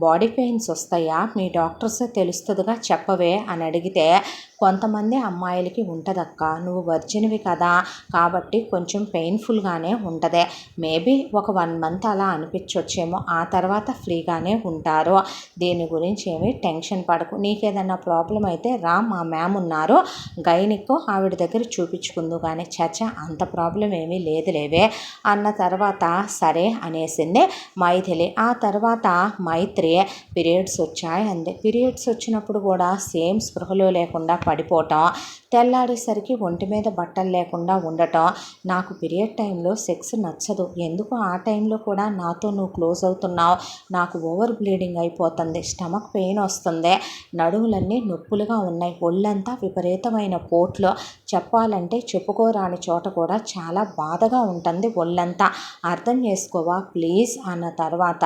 బాడీ పెయిన్స్ వస్తాయా? మీ డాక్టర్స్ తెలుస్తుందిగా చెప్పవే అని అడిగితే కొంతమంది అమ్మాయిలకి ఉంటుందక్క, నువ్వు వర్జిన్వి కదా కాబట్టి కొంచెం పెయిన్ఫుల్గానే ఉంటుంది. మేబీ ఒక 1 మంత్ అలా అనిపించొచ్చేమో, ఆ తర్వాత ఫ్రీగానే ఉంటారు. దీని గురించి ఏమీ టెన్షన్ పడకు. నీకేదన్నా ప్రాబ్లం అయితే రా, మా మ్యామ్ ఉన్నారు గైనిక్, ఆవిడ దగ్గర చూపించుకుందు కానీ. చచ్చా అంత ప్రాబ్లం ఏమీ లేదులేవే అన్న తర్వాత సరే అనేసింది మైథిలి. ఆ తర్వాత మైత్రి పీరియడ్స్ వచ్చాయి అంది. పీరియడ్స్ వచ్చినప్పుడు కూడా సేమ్ స్పృహలో లేకుండా పడిపోవటం, తెల్లాడేసరికి ఒంటి మీద బట్టలు లేకుండా ఉండటం. నాకు పీరియడ్ టైంలో సెక్స్ నచ్చదు, ఎందుకు ఆ టైంలో కూడా నాతో నువ్వు క్లోజ్ అవుతున్నావు? నాకు ఓవర్ బ్లీడింగ్ అయిపోతుంది, స్టమక్ పెయిన్ వస్తుంది, నడుములన్నీ నొప్పులుగా ఉన్నాయి, ఒళ్ళంతా విపరీతమైన పోట్లు, చెప్పాలంటే చెప్పుకోరాని చోట కూడా చాలా బాధగా ఉంటుంది ఒళ్ళంతా. అర్థం చేసుకోవా ప్లీజ్ అన్న తర్వాత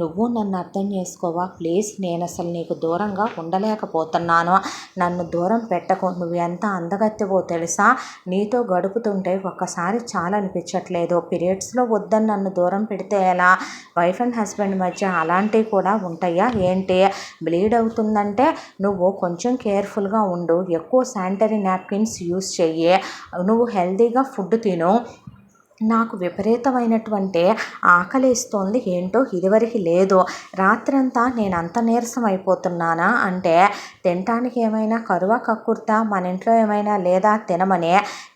నువ్వు నన్ను అర్థం చేసుకోవా ప్లీజ్? నేను అసలు నీకు దూరంగా ఉండలేకపోతున్నాను, నన్ను దూరం పెట్టకు. నువ్వు ఎంత అందగత్తెవో తెలుసా? నీతో గడుపుతుంటే ఒక్కసారి చాలా అనిపించట్లేదు. పీరియడ్స్లో వద్దని నన్ను దూరం పెడితే ఎలా? వైఫ్ అండ్ హస్బెండ్ మధ్య అలాంటివి కూడా ఉంటాయా ఏంటి? బ్లీడ్ అవుతుందంటే నువ్వు కొంచెం కేర్ఫుల్గా ఉండు, ఎక్కువ శానిటరీ నాప్కిన్స్ యూస్ చెయ్యి, నువ్వు హెల్తీగా ఫుడ్ తిను. నాకు విపరీతమైనటువంటి ఆకలిస్తోంది, ఏంటో ఇదివరకు లేదు. రాత్రంతా నేను అంత నీరసం అయిపోతున్నానా అంటే తినటానికి ఏమైనా కరువా కక్కుర్తా మన ఇంట్లో ఏమైనా లేదా తినమని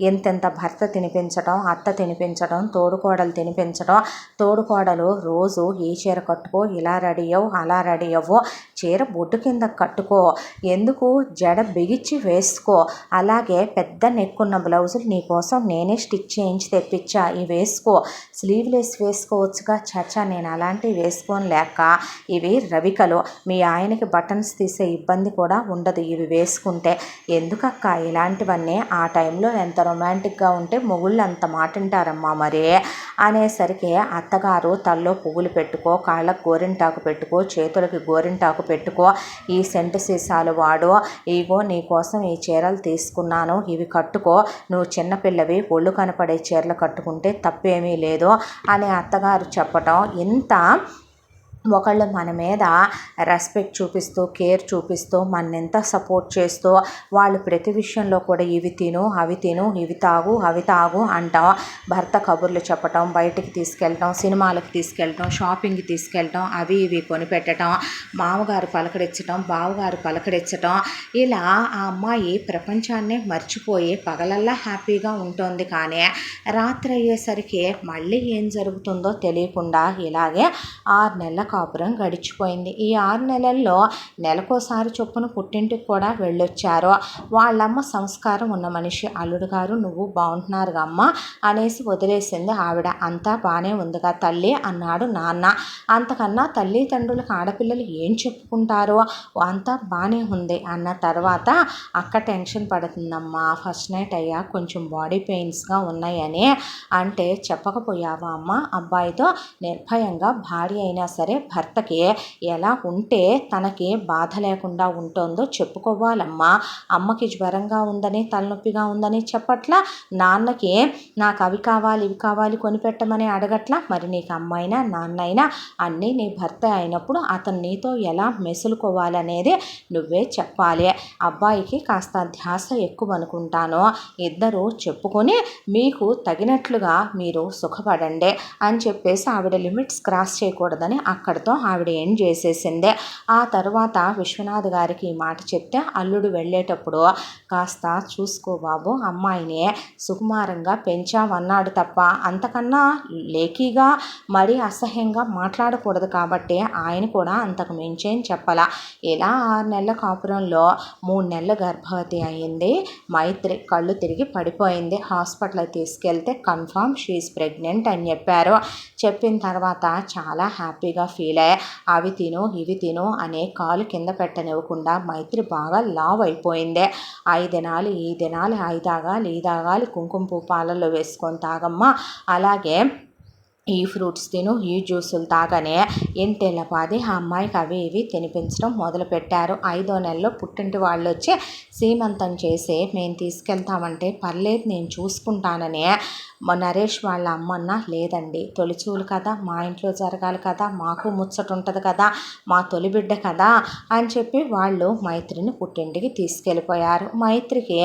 ఎంతెంత భర్త తినిపించడం, అత్త తినిపించడం, తోడుకోడలు తినిపించడం. తోడుకోడలు రోజు ఈ చీర కట్టుకో, ఇలా రెడీ అవ్వు, అలా రెడీ అవ్వు, చీర బొడ్డు కింద కట్టుకో, ఎందుకు జడ బిగిచ్చి వేసుకో, అలాగే పెద్ద నెక్కున్న బ్లౌజులు నీకోసం నేనే స్టిచ్ చేయించి తెప్పించా, ఇవి వేసుకో, స్లీవ్లెస్ వేసుకోవచ్చుగా. చచ్చా నేను అలాంటివి వేసుకోని లేక ఇవి రవికలు, మీ ఆయనకి బటన్స్ తీసే ఇబ్బంది కూడా ఉండదు ఇవి వేసుకుంటే. ఎందుకక్క ఇలాంటివన్నీ? ఆ టైంలో ఎంత రొమాంటిక్గా ఉంటే మొగుళ్ళు అంత మాట వింటారమ్మా మరి అనేసరికి అత్తగారు తల్లో పువ్వులు పెట్టుకో, కాళ్ళకు గోరింటాకు పెట్టుకో, చేతులకి గోరింటాకు పెట్టుకో, ఈ సెంటు సీసాలు వాడు, ఇగో నీకోసం ఈ చీరలు తీసుకున్నాను, ఇవి కట్టుకో, నువ్వు చిన్నపిల్లవి ఒళ్ళు కనపడే చీరలు కట్టుకుంటే తప్పేమీ లేదు అని అత్తగారు చెప్పటం. ఇంత ఒకళ్ళు మన మీద రెస్పెక్ట్ చూపిస్తూ, కేర్ చూపిస్తూ, ఎంత సపోర్ట్ చేస్తూ, వాళ్ళు ప్రతి విషయంలో కూడా ఇవి తిను, అవి తిను, ఇవి తాగు, అవి తాగు అంటాం. భర్త కబుర్లు చెప్పటం, బయటికి తీసుకెళ్ళటం, సినిమాలకు తీసుకెళ్ళటం, షాపింగ్కి తీసుకెళ్ళటం, అవి ఇవి కొనిపెట్టడం, మామగారు పలకరించటం, బావగారు పలకరించటం, ఇలా ఆ అమ్మాయి ప్రపంచాన్నే మర్చిపోయి పగలల్లా హ్యాపీగా ఉంటుంది. కానీ రాత్రి అయ్యేసరికి మళ్ళీ ఏం జరుగుతుందో తెలియకుండా ఇలాగే 6 నెలల కాపురం గడిచిపోయింది. ఈ 6 నెలల్లో నెలకోసారి చొప్పున పుట్టింటికి కూడా వెళ్ళొచ్చారు. వాళ్ళమ్మ సంస్కారం ఉన్న మనిషి. అల్లుడు గారు నువ్వు బాగుంటున్నారుగా అమ్మ అనేసి వదిలేసింది ఆవిడ. అంతా బాగానే ఉందిగా తల్లి అన్నాడు నాన్న. అంతకన్నా తల్లిదండ్రులకు ఆడపిల్లలు ఏం చెప్పుకుంటారో అంతా బాగానే ఉంది అన్న తర్వాత అక్క టెన్షన్ పడుతుందమ్మా, ఫస్ట్ నైట్ అయ్యా కొంచెం బాడీ పెయిన్స్గా ఉన్నాయని అంటే చెప్పకపోయావా అమ్మ అబ్బాయితో? నిర్భయంగా భార్య అయినా సరే భర్తకి ఎలా ఉంటే తనకి బాధ లేకుండా ఉంటుందో చెప్పుకోవాలమ్మా. అమ్మకి జ్వరంగా ఉందని తలనొప్పిగా ఉందని చెప్పట్లా, నాన్నకి నాకు అవి కావాలి ఇవి కావాలి కొనిపెట్టమని అడగట్లా. మరి నీకు అమ్మైనా నాన్నైనా అన్నీ నీ భర్త అయినప్పుడు అతను నీతో ఎలా మెసులుకోవాలనేది నువ్వే చెప్పాలి. అబ్బాయికి కాస్త ధ్యాస ఎక్కువ అనుకుంటాను. ఇద్దరు చెప్పుకొని మీకు తగినట్లుగా మీరు సుఖపడండి అని చెప్పేసి ఆవిడ లిమిట్స్ క్రాస్ చేయకూడదని అక్కడితో ఆవిడ ఏం చేసేసిందే. ఆ తర్వాత విశ్వనాథ్ గారికి ఈ మాట చెప్తే అల్లుడు వెళ్ళేటప్పుడు కాస్త చూసుకో బాబు, అమ్మాయిని సుకుమారంగా పెంచామన్నాడు తప్ప అంతకన్నా లేకీగా మరీ అసహ్యంగా మాట్లాడకూడదు కాబట్టి ఆయన కూడా అంతకు మించేం చెప్పాల. ఇలా 6 నెలల కాపురంలో 3 నెలల గర్భవతి అయింది మైత్రి. కళ్ళు తిరిగి పడిపోయింది. హాస్పిటల్కి తీసుకెళ్తే కన్ఫామ్ షీఈస్ ప్రెగ్నెంట్ అని చెప్పారు. చెప్పిన తర్వాత చాలా హ్యాపీగా ఫీల్ అయ్యా. అవి తిను ఇవి తిను అనే కాలు కింద పెట్టనివ్వకుండా మైత్రి బాగా లావ్ అయిపోయింది. 5 దినాలు ఈ దినాలు అవి తాగాలి ఈ తాగాలి, కుంకుమ పువ్వు పాలల్లో వేసుకొని తాగమ్మా, అలాగే ఈ ఫ్రూట్స్ తిను ఈ జ్యూసులు తాగనే ఇంటెళ్ళపాది ఆ అమ్మాయికి అవి ఇవి తినిపించడం మొదలుపెట్టారు. 5వ నెలలో పుట్టింటి వాళ్ళు వచ్చి సీమంతం చేసి మేము తీసుకెళ్తామంటే పర్లేదు నేను చూసుకుంటానని నరేష్ వాళ్ళ అమ్మన్న లేదండి, తొలిచూలు కదా, మా ఇంట్లో జరగాలి కదా, మాకు ముచ్చట ఉంటుంది కదా, మా తొలి బిడ్డ కదా అని చెప్పి వాళ్ళు మైత్రిని పుట్టింటికి తీసుకెళ్ళిపోయారు. మైత్రికి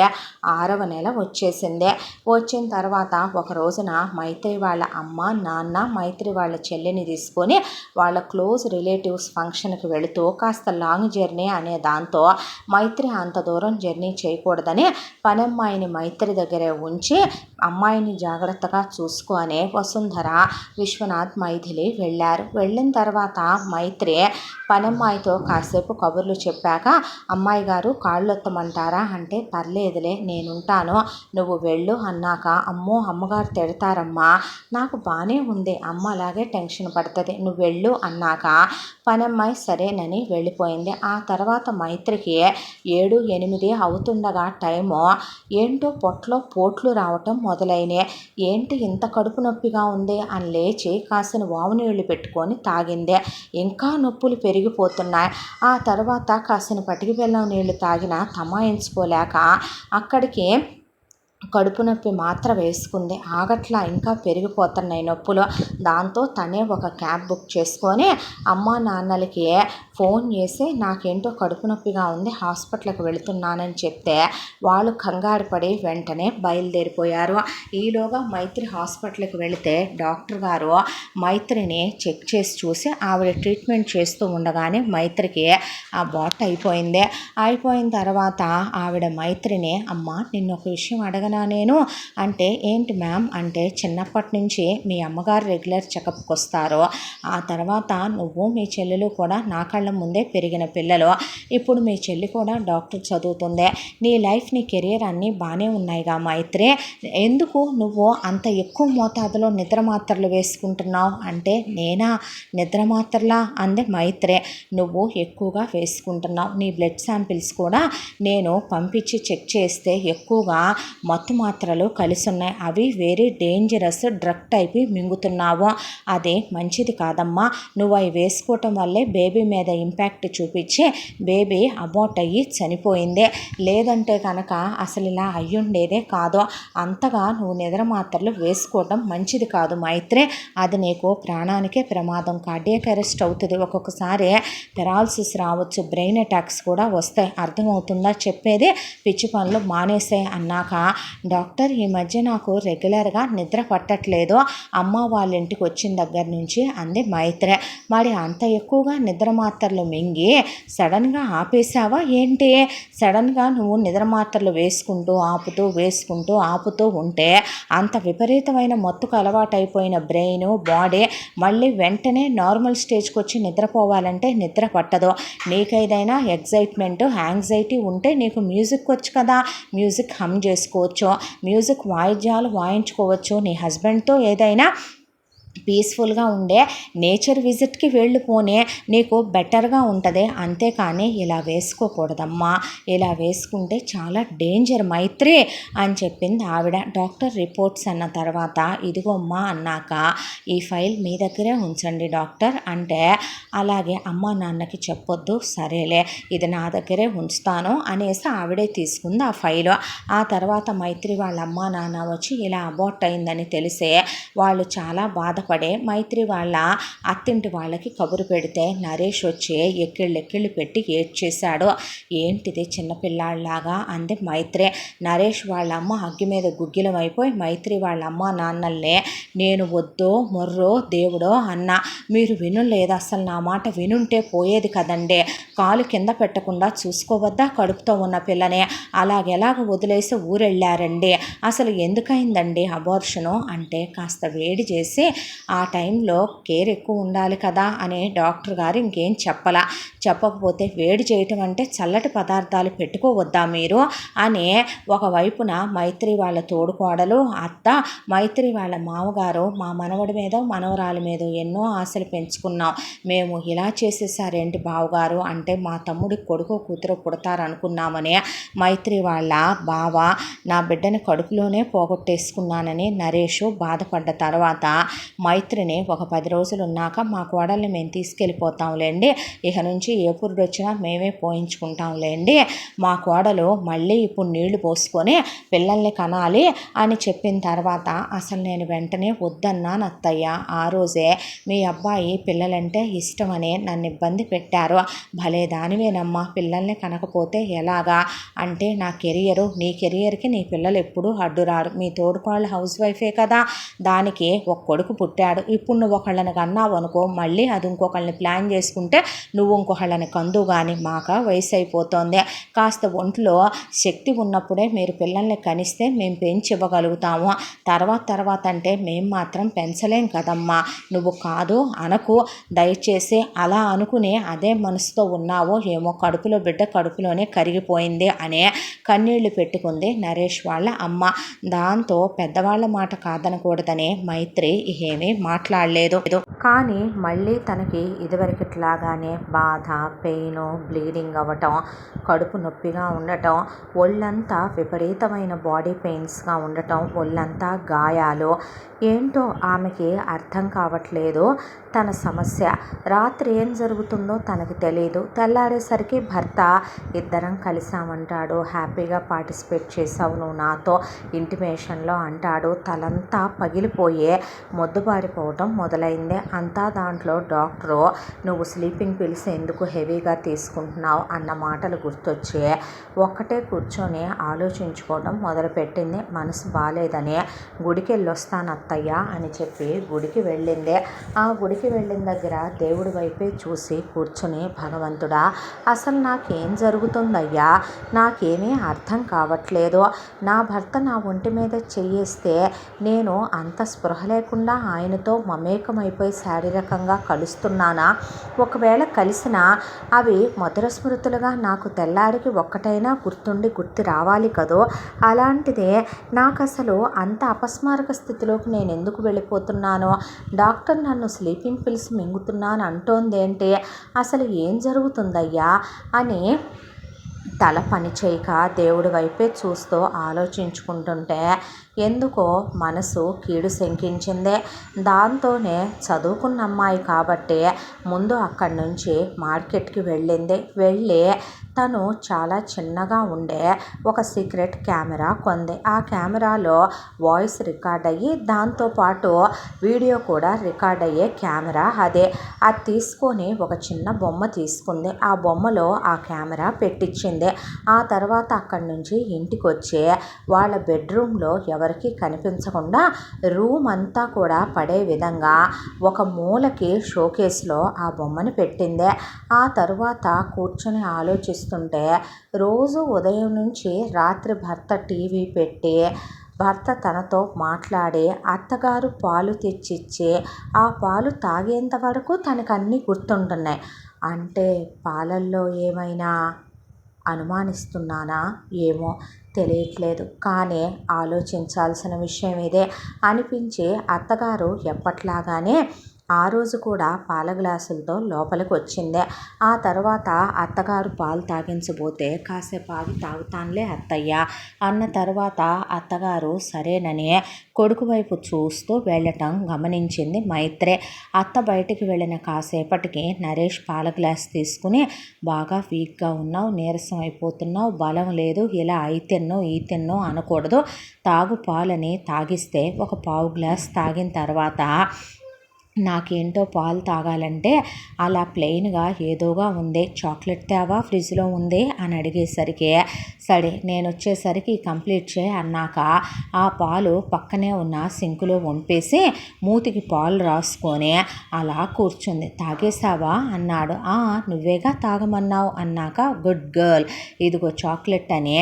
6వ నెల వచ్చేసింది. వచ్చిన తర్వాత ఒక రోజున మైత్రి వాళ్ళ అమ్మ నాన్న మైత్రి వాళ్ళ చెల్లిని తీసుకొని వాళ్ళ క్లోజ్ రిలేటివ్స్ ఫంక్షన్కి వెళుతూ కాస్త లాంగ్ జర్నీ అనే దాంతో మైత్రి అంత దూరం జర్నీ చేయకూడదని పనమ్మాయిని మైత్రి దగ్గరే ఉంచి అమ్మాయిని జాగ్రత్తగా చూసుకొని వసుంధర విశ్వనాథ్ మైథిలి వెళ్ళారు. వెళ్ళిన తర్వాత మైత్రి పనమ్మాయితో కాసేపు కబుర్లు చెప్పాక అమ్మాయి గారు కాళ్ళొత్తమంటారా అంటే పర్లేదులే నేనుంటాను నువ్వు వెళ్ళు అన్నాక అమ్మో అమ్మగారు తిడతారమ్మా, నాకు బాగానే ఉంది అమ్మ అలాగే టెన్షన్ పడుతుంది నువ్వు వెళ్ళు అన్నాక పనమ్మాయి సరేనని వెళ్ళిపోయింది. ఆ తర్వాత మైత్రికి 7, 8 అవుతుండగా టైము ఏంటో పొట్టలో పోట్లు రావటం మొదలైనాయి. ఏంటి ఇంత కడుపు నొప్పిగా ఉంది అని లేచి కాసిన వాము నీళ్లు పెట్టుకొని తాగిందే. ఇంకా నొప్పులు పెరిగిపోతున్నాయి. ఆ తర్వాత కాసిన పటికి బెల్లం నీళ్లు తాగిన తమాయించుకోలేక అక్కడికి కడుపు నొప్పి మాత్ర వేసుకుంది. ఆగట్లా, ఇంకా పెరిగిపోతున్నాయి నొప్పులు. దాంతో తనే ఒక క్యాబ్ బుక్ చేసుకొని అమ్మా నాన్నలకి ఫోన్ చేసి నాకేంటో కడుపు నొప్పిగా ఉంది హాస్పిటల్కి వెళుతున్నానని చెప్తే వాళ్ళు కంగారు పడి వెంటనే బయలుదేరిపోయారు. ఈలోగా మైత్రి హాస్పిటల్కి వెళితే డాక్టర్ గారు మైత్రిని చెక్ చేసి చూసి ఆవిడ ట్రీట్మెంట్ చేస్తూ ఉండగానే మైత్రికి ఆ బాట్ అయిపోయింది. అయిపోయిన తర్వాత ఆవిడ మైత్రిని అమ్మ నిన్న ఒక విషయం అడగను నేను అంటే ఏంటి మ్యామ్ అంటే చిన్నప్పటి నుంచి మీ అమ్మగారు రెగ్యులర్ చెకప్కి వస్తారు, ఆ తర్వాత నువ్వు మీ చెల్లెలు కూడా నా కళ్ళ ముందే పెరిగిన పిల్లలు, ఇప్పుడు మీ చెల్లి కూడా డాక్టర్ చదువుతుంది, నీ లైఫ్ నీ కెరియర్ అన్నీ బాగానే ఉన్నాయిగా మైత్రి, ఎందుకు నువ్వు అంత ఎక్కువ మోతాదులో నిద్ర మాత్రలు వేసుకుంటున్నావు అంటే నేనా నిద్ర మాత్రలా అంది మైత్రి. నువ్వు ఎక్కువగా వేసుకుంటున్నావు, నీ బ్లడ్ శాంపిల్స్ కూడా నేను పంపించి చెక్ చేస్తే ఎక్కువగా మత్తు మాత్రలు కలిసి ఉన్నాయి, అవి వెరీ డేంజరస్ డ్రగ్ టైప్ మింగుతున్నావు, అది మంచిది కాదమ్మా, నువ్వు అవి వేసుకోవటం వల్లే బేబీ మీద ఇంపాక్ట్ చూపించి బేబీ అబార్ట్ అయ్యి చనిపోయింది, లేదంటే కనుక అసలు ఇలా అయ్యుండేదే కాదు, అంతగా నువ్వు నిద్ర మాత్రలు వేసుకోవటం మంచిది కాదు మైత్రి, అది నీకు ప్రాణానికే ప్రమాదం, కార్డియాక్ అరెస్ట్ అవుతుంది, ఒక్కొక్కసారి పెరాలసిస్ రావచ్చు, బ్రెయిన్ అటాక్స్ కూడా వస్తాయి, అర్థమవుతుందా చెప్పేది, పిచ్చి పనులు మానేసే అన్నాక డాక్టర్ ఈ మధ్య నాకు రెగ్యులర్గా నిద్ర పట్టట్లేదు అమ్మ వాళ్ళ ఇంటికి వచ్చిన దగ్గర నుంచి అంది మైత్రి. మరి అంత ఎక్కువగా నిద్ర మాత్ర మాత్రలు మింగి సడన్గా ఆపేసావా ఏంటి? సడన్గా నువ్వు నిద్ర మాత్రలు వేసుకుంటూ ఆపుతూ ఉంటే అంత విపరీతమైన మత్తుకు అలవాటైపోయిన బ్రెయిన్ బాడీ మళ్ళీ వెంటనే నార్మల్ స్టేజ్కి వచ్చి నిద్రపోవాలంటే నిద్ర పట్టదు. నీకేదైనా ఎగ్జైట్మెంట్ యాంగ్జైటీ ఉంటే నీకు మ్యూజిక్ వచ్చు కదా, మ్యూజిక్ హమ్ చేసుకోవచ్చు, మ్యూజిక్ వాయిద్యాలు వాయించుకోవచ్చు. నీ హస్బెండ్తో ఏదైనా పీస్ఫుల్గా ఉండే నేచర్ విజిట్కి వెళ్ళిపోనే నీకు బెటర్గా ఉంటుంది. అంతేకాని ఇలా వేసుకోకూడదమ్మా, ఇలా వేసుకుంటే చాలా డేంజర్ మైత్రి అని చెప్పింది ఆవిడ. డాక్టర్ రిపోర్ట్స్ అన్న తర్వాత ఇదిగోమ్మా అన్నాక ఈ ఫైల్ మీ దగ్గరే ఉంచండి డాక్టర్ అంటే, అలాగే అమ్మా నాన్నకి చెప్పొద్దు, సరేలే ఇది నా దగ్గరే ఉంచుతాను అనేసి ఆవిడే తీసుకుంది ఆ ఫైలు. ఆ తర్వాత మైత్రి వాళ్ళ అమ్మా నాన్న వచ్చి ఇలా అబార్ట్ అయిందని తెలిసే వాళ్ళు చాలా బాధపడే మైత్రి వాళ్ళ అత్తింటి వాళ్ళకి కబురు పెడితే నరేష్ వచ్చి ఎక్కిళ్ళు పెట్టి ఏడ్చేశాడు. ఏంటిది చిన్నపిల్లాళ్ళలాగా అంది మైత్రి. నరేష్ వాళ్ళ అమ్మ అగ్గి మీద గుగ్గిలం అయిపోయి మైత్రి వాళ్ళ అమ్మ నాన్నల్నే నేను వద్దో మొర్రో దేవుడో అన్నా, మీరు వినలేదు, అసలు నా మాట వినుంటే పోయేది కదండి, కాలు కింద పెట్టకుండా చూసుకోవద్దా కడుపుతో ఉన్న పిల్లని, అలాగెలాగ వదిలేసి ఊరెళ్ళారండి, అసలు ఎందుకైందండి అబార్షను అంటే కాస్త వేడి చేసి ఆ టైంలో కేర్ ఎక్కువ ఉండాలి కదా అని డాక్టర్ గారు ఇంకేం చెప్పకపోతే వేడి చేయటం అంటే చల్లటి పదార్థాలు పెట్టుకోవద్దా మీరు అని ఒకవైపున మైత్రి వాళ్ళ తోడుకోడలు అత్త, మైత్రి వాళ్ళ మామగారు మా మనవడి మీద మనవరాలి మీద ఎన్నో ఆశలు పెంచుకున్నాం, మేము ఇలా చేసేసారేంటి బావగారు అంటే మా తమ్ముడి కొడుకు కూతురు పుడతారనుకున్నామని మైత్రి వాళ్ళ బావ నా బిడ్డని కడుపులోనే పోగొట్టేసుకున్నానని నరేష్ బాధపడ్డ తర్వాత మైత్రిని ఒక 10 రోజులు ఉన్నాక మా కోడల్ని మేము తీసుకెళ్ళిపోతాంలేండి, ఇక నుంచి ఏ పురుడు వచ్చినా మేమే పోయించుకుంటాంలేండి, మా కోడలు మళ్ళీ ఇప్పుడు నీళ్లు పోసుకొని పిల్లల్ని కనాలి అని చెప్పిన తర్వాత అసలు నేను వెంటనే వద్దన్నాను అత్తయ్య, ఆ రోజే మీ అబ్బాయి పిల్లలంటే ఇష్టమని నన్ను ఇబ్బంది పెట్టారు, భలే దానివేనమ్మా, పిల్లల్ని కనకపోతే ఎలాగా అంటే నా కెరియరు, నీ కెరియర్కి నీ పిల్లలు ఎప్పుడూ అడ్డురారు, మీ తోడుకోళ్ళ హౌస్ వైఫే కదా, దానికి ఒక కొడుకు పుట్టాడు, ఇప్పుడు నువ్వు ఒకళ్ళని కన్నావు అనుకో మళ్ళీ అది ఇంకొకళ్ళని ప్లాన్ చేసుకుంటే నువ్వు ఇంకొకళ్ళని కందు కానీ మాక వయసు అయిపోతుంది, కాస్త ఒంట్లో శక్తి ఉన్నప్పుడే మీరు పిల్లల్ని కనిస్తే మేము పెంచి ఇవ్వగలుగుతాము, తర్వాత అంటే మేము మాత్రం పెంచలేం కదమ్మా, నువ్వు కాదు అనకు దయచేసి, అలా అనుకుని అదే మనసుతో ఉన్నావో ఏమో కడుపులో బిడ్డ కడుపులోనే కరిగిపోయింది అనే కన్నీళ్లు పెట్టుకుంది నరేష్ వాళ్ళ అమ్మ. దాంతో పెద్దవాళ్ళ మాట కాదనకూడదని మైత్రి ఏమీ మాట్లాడలేదు. కానీ మళ్ళీ తనకి ఇదివరకట్లాగానే బాధ, పెయిన్, బ్లీడింగ్ అవ్వటం, కడుపు నొప్పిగా ఉండటం, ఒళ్ళంతా విపరీతమైన బాడీ పెయిన్స్గా ఉండటం, ఒళ్ళంతా గాయాలు, ఏంటో ఆమెకి అర్థం కావట్లేదు తన సమస్య. రాత్రి ఏం జరుగుతుందో తనకి తెలియదు. తెల్లారేసరికి భర్త ఇద్దరం కలిసామంటాడు, హ్యాపీగా పార్టిసిపేట్ చేసావు నువ్వు నాతో ఇంటిమేషన్లో అంటాడు, తలంతా పగిలిపోయే మొద్దుబారిపోవటం మొదలైంది. అంతా దాంట్లో డాక్టరు నువ్వు స్లీపింగ్ పిల్స్ ఎందుకు హెవీగా తీసుకుంటున్నావు అన్న మాటలు గుర్తొచ్చి ఒక్కటే కూర్చొని ఆలోచించుకోవడం మొదలుపెట్టింది. మనసు బాగాలేదని గుడికి వెళ్ళొస్తాను అత్తయ్య అని చెప్పి గుడికి వెళ్ళింది. ఆ గుడికి వెళ్ళిన దగ్గర దేవుడి వైపే చూసి కూర్చొని, భగవంతుడా అసలు నాకేం జరుగుతుందయ్యా, నాకేమీ అర్థం కావట్లేదు, నా భర్త నా ఒంటి మీద చెయ్యేస్తే నేను అంత స్పృహ లేకుండా ఆయనతో మమేకమైపోయి శారీరకంగా కలుస్తున్నానా, ఒకవేళ కలిసినా అవి మధుర స్మృతులుగా నాకు తెల్లారికి ఒక్కటైనా గుర్తు రావాలి కదో, అలాంటిదే నాకు అసలు అంత అపస్మారక స్థితిలోకి నేను ఎందుకు వెళ్ళిపోతున్నానో, డాక్టర్ నన్ను స్లీపింగ్ పిల్స్ మింగుతున్నాను అంటోందేంటి, అసలు ఏం జరుగుతుందయ్యా అని తల పని చేయక దేవుడి వైపే చూస్తూ ఆలోచించుకుంటుంటే ఎందుకో మనసు కీడు శంకించిందే. దాంతోనే చదువుకున్న అమ్మాయి కాబట్టి ముందు అక్కడి నుంచి మార్కెట్కి వెళ్ళి తను చాలా చిన్నగా ఉండే ఒక సీక్రెట్ కెమెరా కొంది. ఆ కెమెరాలో వాయిస్ రికార్డ్ అయ్యి దాంతోపాటు వీడియో కూడా రికార్డ్ అయ్యే కెమెరా అది తీసుకొని ఒక చిన్న బొమ్మ తీసుకుంది. ఆ బొమ్మలో ఆ కెమెరా పెట్టించింది. ఆ తర్వాత అక్కడి నుంచి ఇంటికి వచ్చి వాళ్ళ బెడ్రూమ్లో ఎవరికి కనిపించకుండా రూమ్ అంతా కూడా పడే విధంగా ఒక మూలకి షోకేస్లో ఆ బొమ్మని పెట్టిందే. ఆ తరువాత కూర్చొని ఆలోచిస్తుంటే రోజు ఉదయం నుంచి రాత్రి భర్త టీవీ పెట్టి భర్త తనతో మాట్లాడి అత్తగారు పాలు తెచ్చిచ్చి ఆ పాలు తాగేంత వరకు తనకు అన్నీ గుర్తుంటున్నాయి. అంటే పాలల్లో ఏమైనా అనుమానిస్తున్నానా ఏమో తెలియట్లేదు, కానీ ఆలోచించాల్సిన విషయం ఇదే అనిపించి అత్తగారు ఎప్పట్లాగానే ఆ రోజు కూడా పాల గ్లాసులతో లోపలికి వచ్చిందే. ఆ తర్వాత అత్తగారు పాలు తాగించబోతే కాసేపు ఆగి తాగుతానులే అత్తయ్య అన్న తర్వాత అత్తగారు సరేనని కొడుకు వైపు చూస్తూ వెళ్ళటం గమనించింది మైత్రే. అత్త బయటికి వెళ్ళిన కాసేపటికి నరేష్ పాల గ్లాస్ తీసుకుని బాగా వీక్గా ఉన్నావు, నీరసం అయిపోతున్నావు, బలం లేదు, ఇలా అయితెన్నో ఈతెన్నో అనకూడదు, తాగు పాలని తాగిస్తే ఒక పావు గ్లాస్ తాగిన తర్వాత నాకేంటో పాలు తాగాలంటే అలా ప్లెయిన్గా ఏదోగా ఉంది, చాక్లెట్ తేవా ఫ్రిడ్జ్లో ఉంది అని అడిగేసరికి సరే నేను వచ్చేసరికి కంప్లీట్ చేయి అన్నాక ఆ పాలు పక్కనే ఉన్న సింకులో వంపేసి మూతికి పాలు రాసుకొని అలా కూర్చుంది. తాగేసావా అన్నాడు. నువ్వేగా తాగమన్నావు అన్నాక గుడ్ గర్ల్, ఇదిగో చాక్లెట్ అని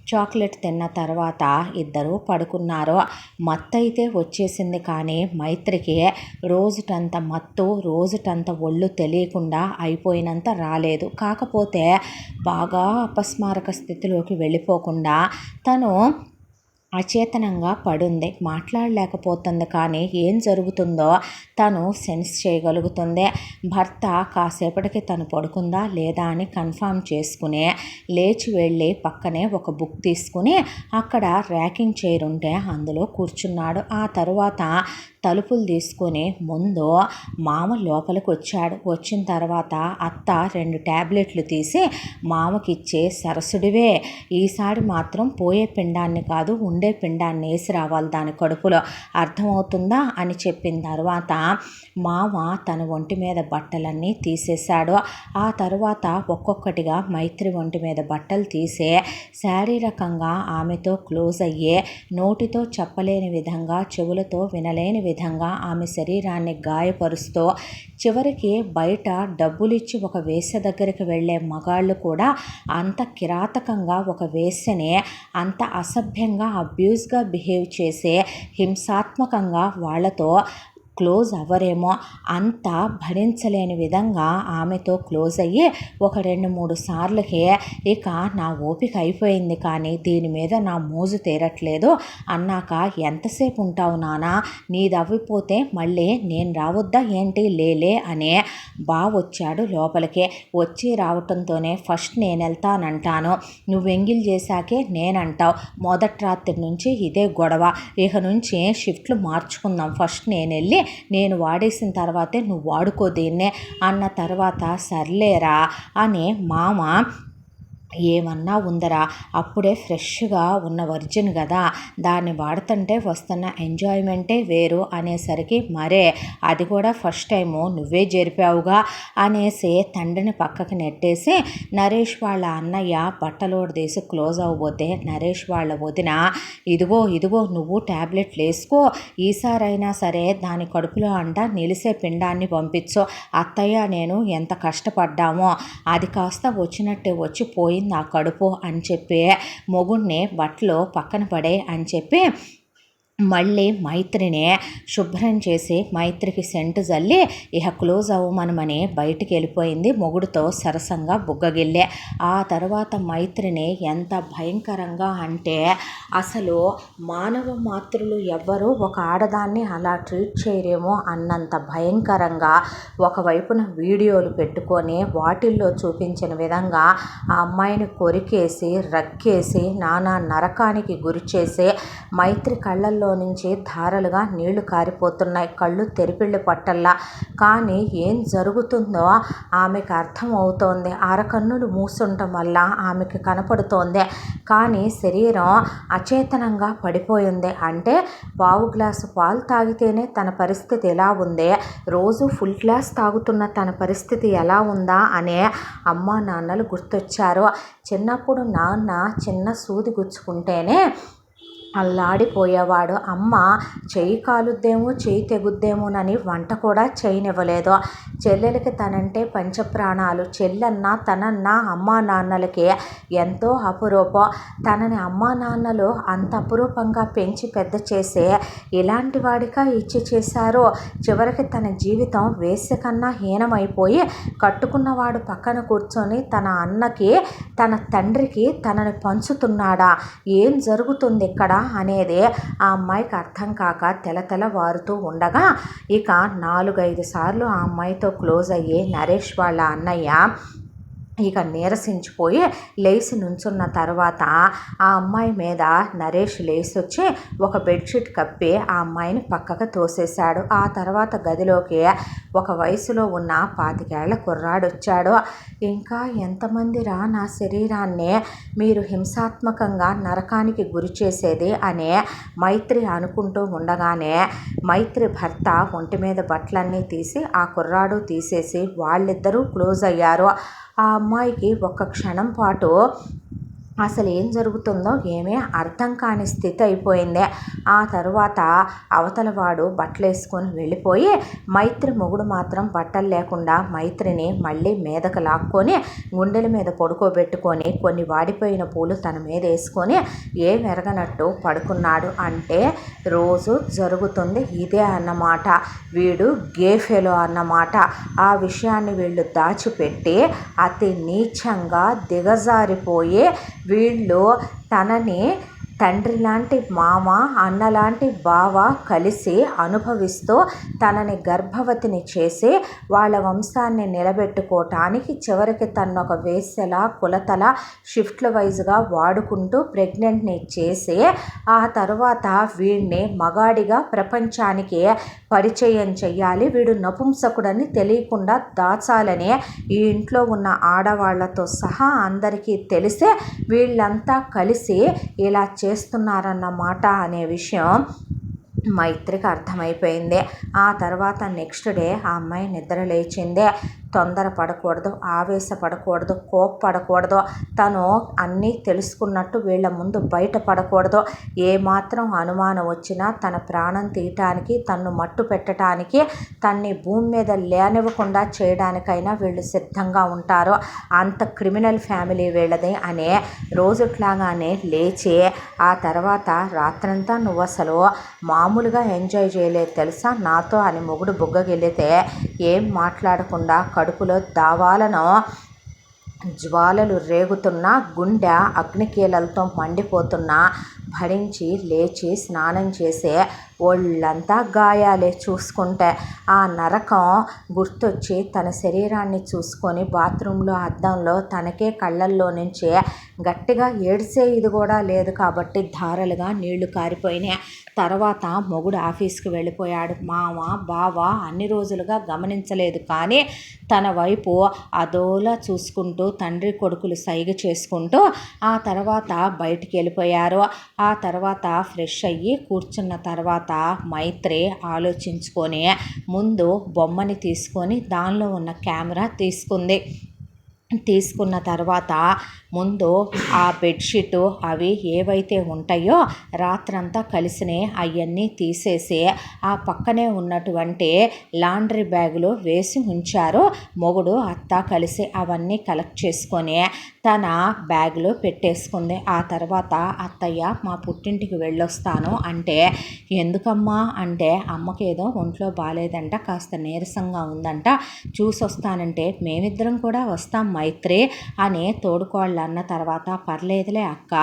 చాక్లెట్ తిన్న తర్వాత ఇద్దరు పడుకున్నారు. మత్తయితే వచ్చేసింది, కానీ మైత్రికి రోజుటంత మత్తు రోజుటంత ఒళ్ళు తెలియకుండా అయిపోయినంత రాలేదు. కాకపోతే బాగా అపస్మారక స్థితిలోకి వెళ్ళిపోకుండా తను అచేతనంగా పడుంది. మాట్లాడలేకపోతుంది, కానీ ఏం జరుగుతుందో తను సెన్స్ చేయగలుగుతుంది. భర్త కాసేపటికి తను పడుకుందా లేదా అని కన్ఫర్మ్ చేసుకుని లేచి వెళ్ళి పక్కనే ఒక బుక్ తీసుకుని అక్కడ ర్యాకింగ్ చైర్ ఉంటే అందులో కూర్చున్నాడు. ఆ తరువాత తలుపులు తీసుకొని ముందు మామ లోపలికి వచ్చాడు. వచ్చిన తర్వాత అత్త 2 ట్యాబ్లెట్లు తీసి మామకిచ్చే సరసుడివే, ఈసారి మాత్రం పోయే పిండాన్ని కాదు ఉండే పిండాన్ని వేసి రావాలి దాని కడుపులో, అర్థమవుతుందా అని చెప్పిన తర్వాత మామ తన ఒంటి మీద బట్టలన్నీ తీసేశాడు. ఆ తరువాత ఒక్కొక్కటిగా మైత్రి ఒంటి మీద బట్టలు తీసే శారీరకంగా ఆమెతో క్లోజ్ అయ్యే, నోటితో చెప్పలేని విధంగా చెవులతో వినలేని విధంగా ఆమె శరీరాన్ని గాయపరుస్తూ చివరికి బయట డబ్బులిచ్చి ఒక వేశ్య దగ్గరికి వెళ్ళే మగాళ్ళు కూడా అంత కిరాతకంగా ఒక వేశ్యని అంత అసభ్యంగా అబ్యూస్గా బిహేవ్ చేసే హింసాత్మకంగా వాళ్ళతో క్లోజ్ అవ్వరేమో, అంత భరించలేని విధంగా ఆమెతో క్లోజ్ అయ్యి ఒక 2-3 సార్లకి ఇక నా ఓపిక అయిపోయింది, కానీ దీని మీద నా మోజు తీరట్లేదు అన్నాక ఎంతసేపు ఉంటావు నానా, నీదవ్విపోతే మళ్ళీ నేను రావద్దా ఏంటి లేలే అనే వచ్చాడు లోపలికి. వచ్చి రావటంతోనే ఫస్ట్ నేను వెళ్తానంటాను, నువ్వు ఎంగిల్ చేశాకే నేనంటావు, మొదటి రాత్రి నుంచి ఇదే గొడవ, ఇక నుంచి షిఫ్ట్లు మార్చుకుందాం, ఫస్ట్ నేను వెళ్ళి నేను వాడేసిన తర్వాతే నువ్వు వాడుకో దీన్నే అన్న తర్వాత సర్లేరా అని మామ ఏమన్నా ఉందరా, అప్పుడే ఫ్రెష్గా ఉన్న వర్జిన్ కదా, దాన్ని వాడుతుంటే వస్తున్న ఎంజాయ్మెంటే వేరు అనేసరికి మరే అది కూడా ఫస్ట్ టైము నువ్వే జరిపావుగా అనేసి తండ్రిని పక్కకి నెట్టేసి నరేష్ వాళ్ళ అన్నయ్య బట్టలోడు తీసి క్లోజ్ అవ్వబోతే నరేష్ వాళ్ళ వదిన ఇదిగో ఇదిగో నువ్వు ట్యాబ్లెట్లు వేసుకో, ఈసారైనా సరే దాని కడుపులో నిలిసే పిండాన్ని పంపించు, అత్తయ్య నేను ఎంత కష్టపడ్డామో అది కాస్త వచ్చినట్టే వచ్చి పోయి నా కడుపు అని చెప్పి మొగుడిని బట్టలు పక్కన పడే అని చెప్పి మళ్ళీ మైత్రిని శుభ్రం చేసి మైత్రికి సెంటు జల్లి ఇక క్లోజ్ అవ్వమనమని బయటికి వెళ్ళిపోయింది మొగుడుతో సరసంగా బుగ్గగిల్లే. ఆ తర్వాత మైత్రిని ఎంత భయంకరంగా అంటే అసలు మానవ మాతృలు ఎవ్వరూ ఒక ఆడదాన్ని అలా ట్రీట్ చేయరేమో అన్నంత భయంకరంగా ఒకవైపున వీడియోలు పెట్టుకొని వాటిల్లో చూపించిన విధంగా ఆ అమ్మాయిని కొరికేసి రక్కేసి నానా నరకానికి గురి చేసి మైత్రి కళ్ళల్లో నుంచి ధారలుగా నీళ్లు కారిపోతున్నాయి, కళ్ళు తెరిపిళ్ళు పట్టల్లా. కానీ ఏం జరుగుతుందో ఆమెకు అర్థమవుతోంది. అరకన్నులు మూసుండటం వల్ల ఆమెకి కనపడుతోంది, కానీ శరీరం అచేతనంగా పడిపోయింది. అంటే పావు గ్లాసు పాలు తాగితేనే తన పరిస్థితి ఎలా ఉంది, రోజు ఫుల్ గ్లాస్ తాగుతున్న తన పరిస్థితి ఎలా ఉందా అనే అమ్మా నాన్నలు గుర్తొచ్చారు. చిన్నప్పుడు నాన్న చిన్న సూది గుచ్చుకుంటేనే అల్లాడిపోయేవాడు. అమ్మ చెయ్యి కాలుద్దేమో, చెయ్యి తెగుద్దేమోనని వంట కూడా చేయనివ్వలేదు. చెల్లెలకి తనంటే పంచప్రాణాలు. చెల్లెన్నా తనన్నా అమ్మా నాన్నలకి ఎంతో అపురూపం. తనని అమ్మా నాన్నలు అంత అపురూపంగా పెంచి పెద్ద చేసే ఇలాంటి వాడిగా ఇచ్చి చేశారు. చివరికి తన జీవితం వేశ్య కన్నా హీనమైపోయి కట్టుకున్నవాడు పక్కన కూర్చొని తన అన్నకి తన తండ్రికి తనని పంచుతున్నాడా, ఏం జరుగుతుంది ఇక్కడ అనేది ఆ అమ్మాయికి అర్థం కాక తెలతెలవారుతూ ఉండగా ఇక 4-5 సార్లు ఆ అమ్మాయితో క్లోజ్ అయ్యి నరేష్ వాళ్ళ అన్నయ్య ఇక నీరసించిపోయి లేచి నుంచున్న తర్వాత ఆ అమ్మాయి మీద నరేష్ లేచి వచ్చి ఒక బెడ్షీట్ కప్పి ఆ అమ్మాయిని పక్కకు తోసేశాడు. ఆ తర్వాత గదిలోకి ఒక వయసులో ఉన్న 25 ఏళ్ల కుర్రాడు వచ్చాడు. ఇంకా ఎంతమందిరా నా శరీరాన్ని మీరు హింసాత్మకంగా నరకానికి గురి చేసేది అనే మైత్రి అనుకుంటూ ఉండగానే మైత్రి భర్త ఒంటి మీద బట్టలన్నీ తీసి ఆ కుర్రాడు తీసేసి వాళ్ళిద్దరూ క్లోజ్ అయ్యారు. ఆ అమ్మాయికి ఒక్క క్షణం పాటు అసలు ఏం జరుగుతుందో ఏమీ అర్థం కాని స్థితి అయిపోయింది. ఆ తర్వాత అవతల వాడు బట్టలు వేసుకొని వెళ్ళిపోయి మైత్రి మొగుడు మాత్రం బట్టలు లేకుండా మైత్రిని మళ్ళీ మీదకు లాక్కొని గుండెల మీద పడుకోబెట్టుకొని కొన్ని వాడిపోయిన పూలు తన మీద వేసుకొని ఏం ఎరగనట్టు పడుకున్నాడు. అంటే రోజు జరుగుతుంది ఇదే అన్నమాట. వీడు గే ఫెలో అన్నమాట. ఆ విషయాన్ని వీళ్ళు దాచిపెట్టి అతి నీచంగా దిగజారిపోయి వీళ్ళు తనని తండ్రి లాంటి మామ, అన్నలాంటి బావ కలిసి అనుభవిస్తూ తనని గర్భవతిని చేసి వాళ్ళ వంశాన్ని నిలబెట్టుకోవటానికి చివరికి తను ఒక వేశ్యల కులతల షిఫ్ట్ల వైజ్గా వాడుకుంటూ ప్రెగ్నెంట్ని చేసి ఆ తర్వాత వీడిని మగాడిగా ప్రపంచానికి పరిచయం చెయ్యాలి, వీడు నపుంసకుడని తెలియకుండా దాచాలని ఈ ఇంట్లో ఉన్న ఆడవాళ్లతో సహా అందరికీ తెలిసే వీళ్ళంతా కలిసి ఇలా చేస్తున్నారన్నమాట అనే విషయం మైత్రికి అర్థమైపోయింది. ఆ తర్వాత నెక్స్ట్ డే ఆ అమ్మాయి నిద్ర లేచింది. తొందరపడకూడదు, ఆవేశపడకూడదు, కోప్పడకూడదు, తను అన్నీ తెలుసుకున్నట్టు వీళ్ళ ముందు బయటపడకూడదు. ఏమాత్రం అనుమానం వచ్చినా తన ప్రాణం తీయటానికి, తన్ను మట్టు పెట్టడానికి, తన్ని భూమి మీద లేనివ్వకుండా చేయడానికైనా వీళ్ళు సిద్ధంగా ఉంటారు. అంత క్రిమినల్ ఫ్యామిలీ వీళ్ళది అనే రోజుట్లాగానే లేచి ఆ తర్వాత రాత్రంతా నువ్వు అసలు మామూలుగా ఎంజాయ్ చేయలేదు తెలుసా నాతో అని మొగుడు బుగ్గగిల్లితే ఏం మాట్లాడకుండా కడుపులో దావాలను జ్వాలలు రేగుతున్నా, గుండె అగ్నికీలలతో మండిపోతున్నా భరించి లేచి స్నానం చేసే ఒళ్ళంతా గాయాలే చూసుకుంటే. ఆ నరకం గుర్తొచ్చి తన శరీరాన్ని చూసుకొని బాత్రూంలో అద్దంలో తనకే కళ్ళల్లో నుంచి గట్టిగా ఏడ్చే ఇది కూడా లేదు కాబట్టి ధారలుగా నీళ్లు కారిపోయినాయి. తర్వాత మొగుడు ఆఫీస్కి వెళ్ళిపోయాడు. మామ బావ అన్ని రోజులుగా గమనించలేదు కానీ తన వైపు అదోలా చూసుకుంటూ తండ్రి కొడుకులు సైగ చేసుకుంటూ ఆ తర్వాత బయటికి వెళ్ళిపోయారు. ఆ తర్వాత ఫ్రెష్ అయ్యి కూర్చున్న తర్వాత మైత్రి ఆలోచించుకొని ముందు బొమ్మని తీసుకొని దానిలో ఉన్న కెమెరా తీసుకున్న తర్వాత ముందు ఆ బెడ్షీటు అవి ఏవైతే ఉంటాయో రాత్రంతా కలిసినే అవన్నీ తీసేసి ఆ పక్కనే ఉన్నటువంటి లాండ్రీ బ్యాగులో వేసి ఉంచారు. మొగుడు అత్త కలిసి అవన్నీ కలెక్ట్ చేసుకొని తన బ్యాగ్లో పెట్టేసుకుంది. ఆ తర్వాత అత్తయ్య మా పుట్టింటికి వెళ్ళొస్తాను అంటే ఎందుకమ్మా అంటే అమ్మకి ఏదో ఒంట్లో బాగాలేదంట, కాస్త నీరసంగా ఉందంట, చూసొస్తానంటే మేమిద్దరం కూడా వస్తాం మైత్రి అని తోడుకోళ్ళు అన్న తర్వాత పర్లేదులే అక్క,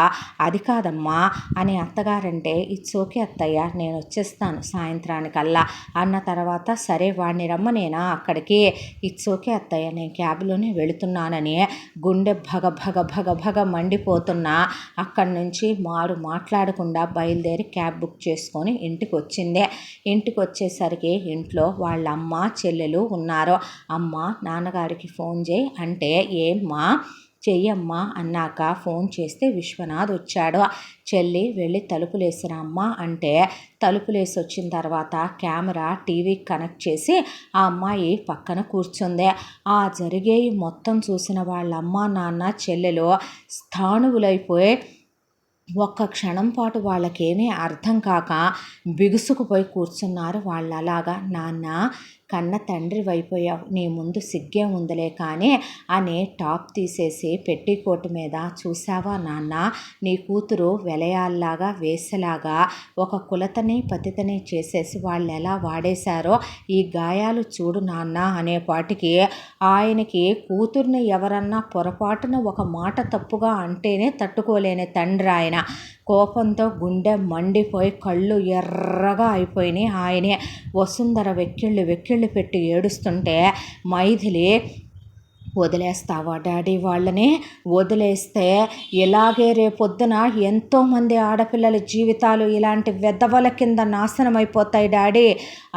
అది కాదమ్మా అని అత్తగారంటే ఇట్స్ ఓకే అత్తయ్య నేను వచ్చేస్తాను సాయంత్రానికల్లా అన్న తర్వాత సరే వాడిని రమ్మనేనా అక్కడికి, ఇట్స్ ఓకే అత్తయ్య నేను క్యాబ్లోనే వెళుతున్నానని గుండె భగ భగ భగ భగ మండిపోతున్నా అక్కడి నుంచి మాట్లాడకుండా బయలుదేరి క్యాబ్ బుక్ చేసుకొని ఇంటికి వచ్చింది. ఇంటికి వచ్చేసరికి ఇంట్లో వాళ్ళ అమ్మ చెల్లెలు ఉన్నారు. అమ్మ నాన్నగారికి ఫోన్ చేయి అంటే ఏమ్మా చెయ్యమ్మా అన్నాక ఫోన్ చేస్తే విశ్వనాథ్ వచ్చాడు. చెల్లి వెళ్ళి తలుపులేసిన అమ్మ అంటే తలుపులేసి వచ్చిన తర్వాత కెమెరా టీవీకి కనెక్ట్ చేసి ఆ అమ్మాయి పక్కన కూర్చుంది. ఆ జరిగేవి మొత్తం చూసిన వాళ్ళ అమ్మ నాన్న చెల్లెలు స్థాణువులైపోయి ఒక్క క్షణం పాటు వాళ్ళకేమీ అర్థం కాక బిగుసుకుపోయి కూర్చున్నారు. వాళ్ళలాగా నాన్న కన్న తండ్రి వైపోయావు, నీ ముందు సిగ్గే ఉందిలే కానీ అని టాప్ తీసేసి పెట్టికోటు మీద చూసావా నాన్న, నీ కూతురు వెలయాల్లాగా వేసలాగా ఒక కులతని పతితని చేసేసి వాళ్ళు ఎలా వాడేశారో ఈ గాయాలు చూడు నాన్న అనేపాటికి ఆయనకి కూతుర్ని ఎవరన్నా పొరపాటున ఒక మాట తప్పుగా అంటేనే తట్టుకోలేని తండ్రి ఆయన. కోపంతో గుండె మండిపోయి కళ్ళు ఎర్రగా అయిపోయినాయి ఆయనే. వసుంధర వెక్కిళ్ళు పెట్టి ఏడుస్తుంటే మైథిలి, వదిలేస్తావా డాడీ వాళ్ళని, వదిలేస్తే ఇలాగే రేపొద్దున ఎంతోమంది ఆడపిల్లల జీవితాలు ఇలాంటి వెధవల కింద నాశనం అయిపోతాయి డాడీ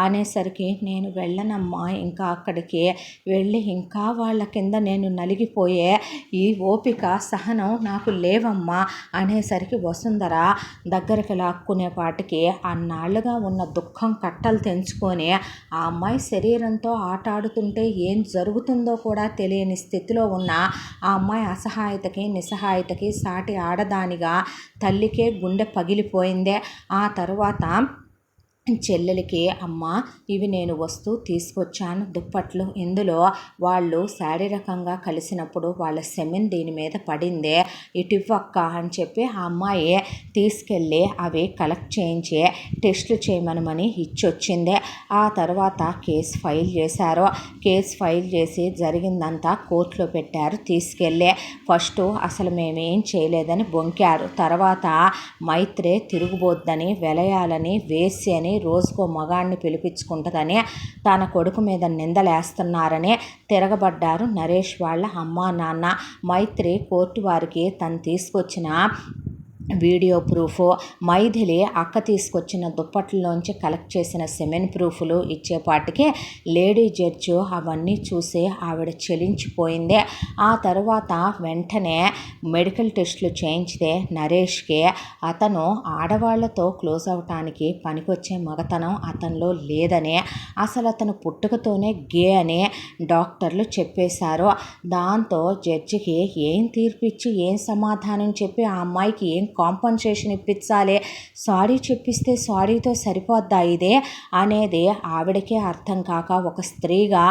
అనేసరికి, నేను వెళ్ళనమ్మా ఇంకా అక్కడికి వెళ్ళి ఇంకా వాళ్ళ కింద నేను నలిగిపోయే ఈ ఓపిక సహనం నాకు లేవమ్మా అనేసరికి వసుంధర దగ్గరికి లాక్కునేపాటికి అన్నాళ్ళుగా ఉన్న దుఃఖం కట్టలు తెంచుకొని ఆ అమ్మాయి శరీరంతో ఆటాడుతుంటే ఏం జరుగుతుందో కూడా తెలియని స్థితిలో ఉన్న ఆ అమ్మాయి అసహాయతకి నిస్సహాయతకి సాటి ఆడదానిగా తల్లికే గుండె పగిలిపోయిందే. ఆ తరువాత చెల్లెలికి, అమ్మ ఇవి నేను వస్తూ తీసుకొచ్చాను దుప్పట్లు, ఇందులో వాళ్ళు శారీరకంగా కలిసినప్పుడు వాళ్ళ సెమెన్ దీని మీద పడిందే, ఇటివ్వక్క అని చెప్పి ఆ అమ్మాయి తీసుకెళ్ళి అవి కలెక్ట్ చేయించి టెస్టులు చేయమనమని ఇచ్చొచ్చిందే. ఆ తర్వాత కేసు ఫైల్ చేశారు. కేసు ఫైల్ చేసి జరిగిందంతా కోర్టులో పెట్టారు తీసుకెళ్ళి. ఫస్ట్ అసలు మేమేం చేయలేదని బొంకారు. తర్వాత మైత్రే తిరుగుబోద్దని, వెలయాలని, వేసి అని, రోజుకో మగాడిని పిలిపించుకుంటుందని తన కొడుకు మీద నిందలేస్తున్నారని తిరగబడ్డారు నరేష్ వాళ్ళ అమ్మా నాన్న. మైత్రి కోర్టు వారికి తను తీసుకొచ్చిన వీడియో ప్రూఫ్, మైథిలి అక్క తీసుకొచ్చిన దుప్పట్లలోంచి కలెక్ట్ చేసిన సెమెన్ ప్రూఫ్లు ఇచ్చేపాటికి లేడీ జడ్జి అవన్నీ చూసి ఆవిడ చెలించిపోయింది. ఆ తర్వాత వెంటనే మెడికల్ టెస్టులు చేయించితే నరేష్కి అతను ఆడవాళ్లతో క్లోజ్ అవటానికి పనికొచ్చే మగతనం అతనిలో లేదని, అసలు అతను పుట్టుకతోనే గే అని డాక్టర్లు చెప్పేశారు. దాంతో జడ్జికి ఏం తీర్పిచ్చి ఏం సమాధానం చెప్పి ఆ అమ్మాయికి ఏం కాంపన్సేషన్ ఇప్పించాలి, సారీ చెప్పిస్తే సారీతో సరిపోద్దా ఇదే అనేది ఆవిడకే అర్థం కాక, ఒక స్త్రీగా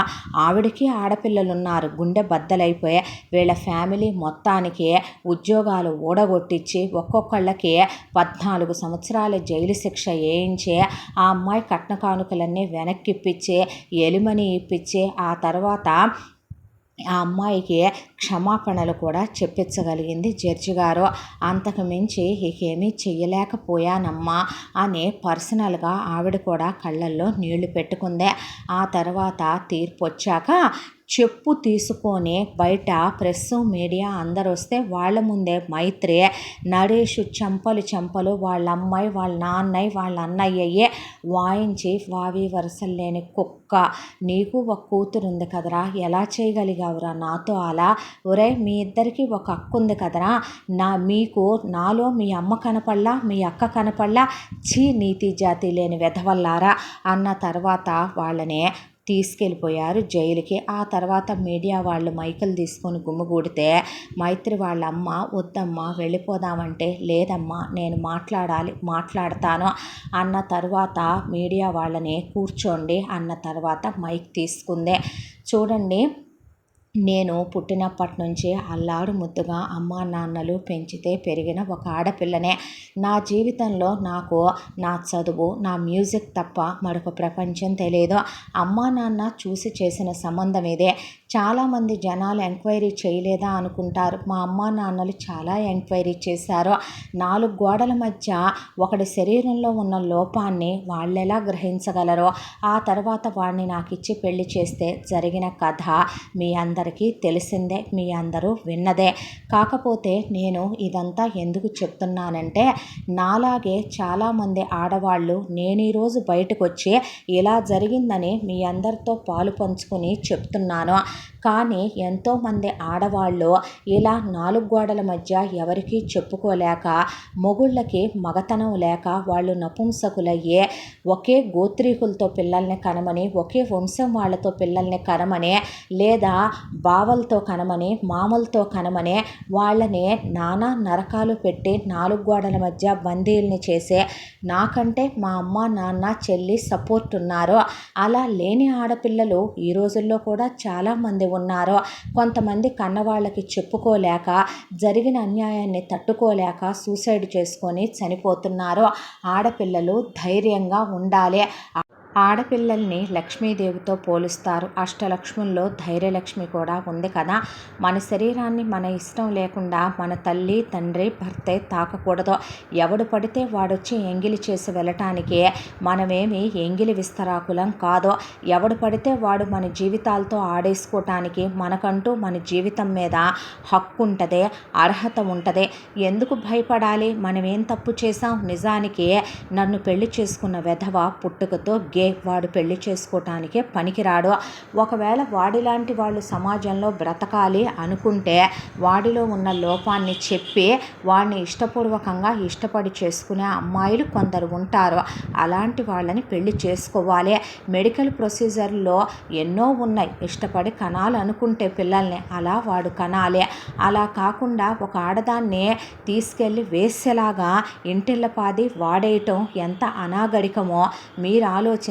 ఆవిడకి ఆడపిల్లలు ఉన్నారు, గుండె బద్దలైపోయి వీళ్ళ ఫ్యామిలీ మొత్తానికి ఉద్యోగాలు ఊడగొట్టించి ఒక్కొక్కళ్ళకి 14 సంవత్సరాల జైలు శిక్ష వేయించి ఆ అమ్మాయి కట్న కానుకలన్నీ వెనక్కిప్పించి ఎలిమని ఇప్పించి ఆ తర్వాత ఆ అమ్మాయికి క్షమాపణలు కూడా చెప్పించగలిగింది జడ్జి గారు. అంతకు మించి ఇకేమీ చెయ్యలేకపోయానమ్మా అని పర్సనల్గా ఆవిడ కూడా కళ్ళల్లో నీళ్లు పెట్టుకుందే. ఆ తర్వాత తీర్పు వచ్చాక చెప్పు తీసుకొని బయట ప్రెస్ మీడియా అందరు వస్తే వాళ్ళ ముందే మైత్రి నరేష్ చెంపలు వాళ్ళ అమ్మాయి వాళ్ళ నాన్నయ్య వాళ్ళ అన్నయ్యయ్యే వాయించి, వావి వరసలు లేని కుక్క, నీకు ఒక కూతురు ఉంది కదరా, ఎలా చేయగలిగావురా నాతో అలా, ఒరే మీ ఇద్దరికి ఒక అక్క ఉంది కదరా, మీకు నాలో మీ అమ్మ కనపడలా మీ అక్క కనపడలా, చీ నీతి జాతి లేని వెధవల్లారా అన్న తర్వాత వాళ్ళని తీసుకెళ్ళిపోయారు జైలుకి. ఆ తర్వాత మీడియా వాళ్ళు మైకులు తీసుకొని గుమ్మిగూడితే మైత్రి వాళ్ళ అమ్మ, వద్దమ్మా వెళ్ళిపోదామంటే, లేదమ్మా నేను మాట్లాడతాను అన్న తర్వాత మీడియా వాళ్ళని కూర్చోండి అన్న తర్వాత మైక్ తీసుకుందే. చూడండి, నేను పుట్టినప్పటి నుంచి అల్లారు ముద్దుగా అమ్మా నాన్నలు పెంచితే పెరిగిన ఒక ఆడపిల్లనే. నా జీవితంలో నాకు నా చదువు, నా మ్యూజిక్ తప్ప మరొక ప్రపంచం తెలియదు. అమ్మా నాన్న చూసి చేసిన సంబంధం ఇదే. చాలామంది జనాలు ఎంక్వైరీ చేయలేదా అనుకుంటారు. మా అమ్మా నాన్నలు చాలా ఎంక్వైరీ చేశారు. 4 గోడల మధ్య ఒకడి శరీరంలో ఉన్న లోపాన్ని వాళ్ళెలా గ్రహించగలరో, ఆ తర్వాత వాడిని నాకు ఇచ్చి పెళ్లి చేస్తే జరిగిన కథ మీ అందరికీ తెలిసిందే, మీ అందరూ విన్నదే. కాకపోతే నేను ఇదంతా ఎందుకు చెప్తున్నానంటే, నాలాగే చాలామంది ఆడవాళ్ళు నేను ఈరోజు బయటకు వచ్చి ఇలా జరిగిందని మీ అందరితో పాలు పంచుకొని చెప్తున్నాను. కానీ ఎంతోమంది ఆడవాళ్ళు ఇలా 4 గోడల మధ్య ఎవరికీ చెప్పుకోలేక, మొగుళ్ళకి మగతనం లేక వాళ్ళు నపుంసకులయ్యే, ఒకే గోత్రీకులతో పిల్లల్ని కనమని, ఒకే వంశం వాళ్ళతో పిల్లల్ని కనమని, లేదా బావలతో కనమని, మామలతో కనమని వాళ్ళని నానా నరకాలు పెట్టి 4 గోడల మధ్య బందీల్ని చేసే, నాకంటే మా అమ్మ నాన్న చెల్లి సపోర్ట్ ఉన్నారు. అలా లేని ఆడపిల్లలు ఈ రోజుల్లో కూడా చాలామంది ఉన్నారు. కొంతమంది కన్నవాళ్ళకి చెప్పుకోలేక, జరిగిన అన్యాయాన్ని తట్టుకోలేక సూసైడ్ చేసుకొని చనిపోతున్నారు. ఆడపిల్లలు ధైర్యంగా ఉండాలి. ఆడపిల్లల్ని లక్ష్మీదేవితో పోలుస్తారు. అష్టలక్ష్ముల్లో ధైర్యలక్ష్మి కూడా ఉంది కదా. మన శరీరాన్ని మన ఇష్టం లేకుండా మన తల్లి తండ్రి భర్తే తాకకూడదు. ఎవడు పడితే వాడొచ్చి ఎంగిలి చేసి వెళ్ళటానికి మనమేమి ఎంగిలి విస్తరాకులం కాదు. ఎవడు పడితే వాడు మన జీవితాలతో ఆడేసుకోవటానికి మనకంటూ మన జీవితం మీద హక్కు ఉంటుంది, అర్హత ఉంటుంది. ఎందుకు భయపడాలి? మనమేం తప్పు చేసాం? నిజానికి నన్ను పెళ్లి చేసుకున్న వెధవ పుట్టుకతో వాడు పెళ్లి చేసుకోవటానికే పనికిరాడు. ఒకవేళ వాడిలాంటి వాళ్ళు సమాజంలో బ్రతకాలి అనుకుంటే వాడిలో ఉన్న లోపాన్ని చెప్పి వాడిని ఇష్టపూర్వకంగా ఇష్టపడి చేసుకునే అమ్మాయిలు కొందరు ఉంటారు. అలాంటి వాళ్ళని పెళ్లి చేసుకోవాలి. మెడికల్ ప్రొసీజర్లో ఎన్నో ఉన్నాయి. ఇష్టపడి కనాలి అనుకుంటే పిల్లల్ని అలా వాడు కనాలి. అలా కాకుండా ఒక ఆడదాన్ని తీసుకెళ్ళి వేసేలాగా ఇంటిల్లపాది వాడేయటం ఎంత అనాగరికమో మీరు ఆలోచించండి.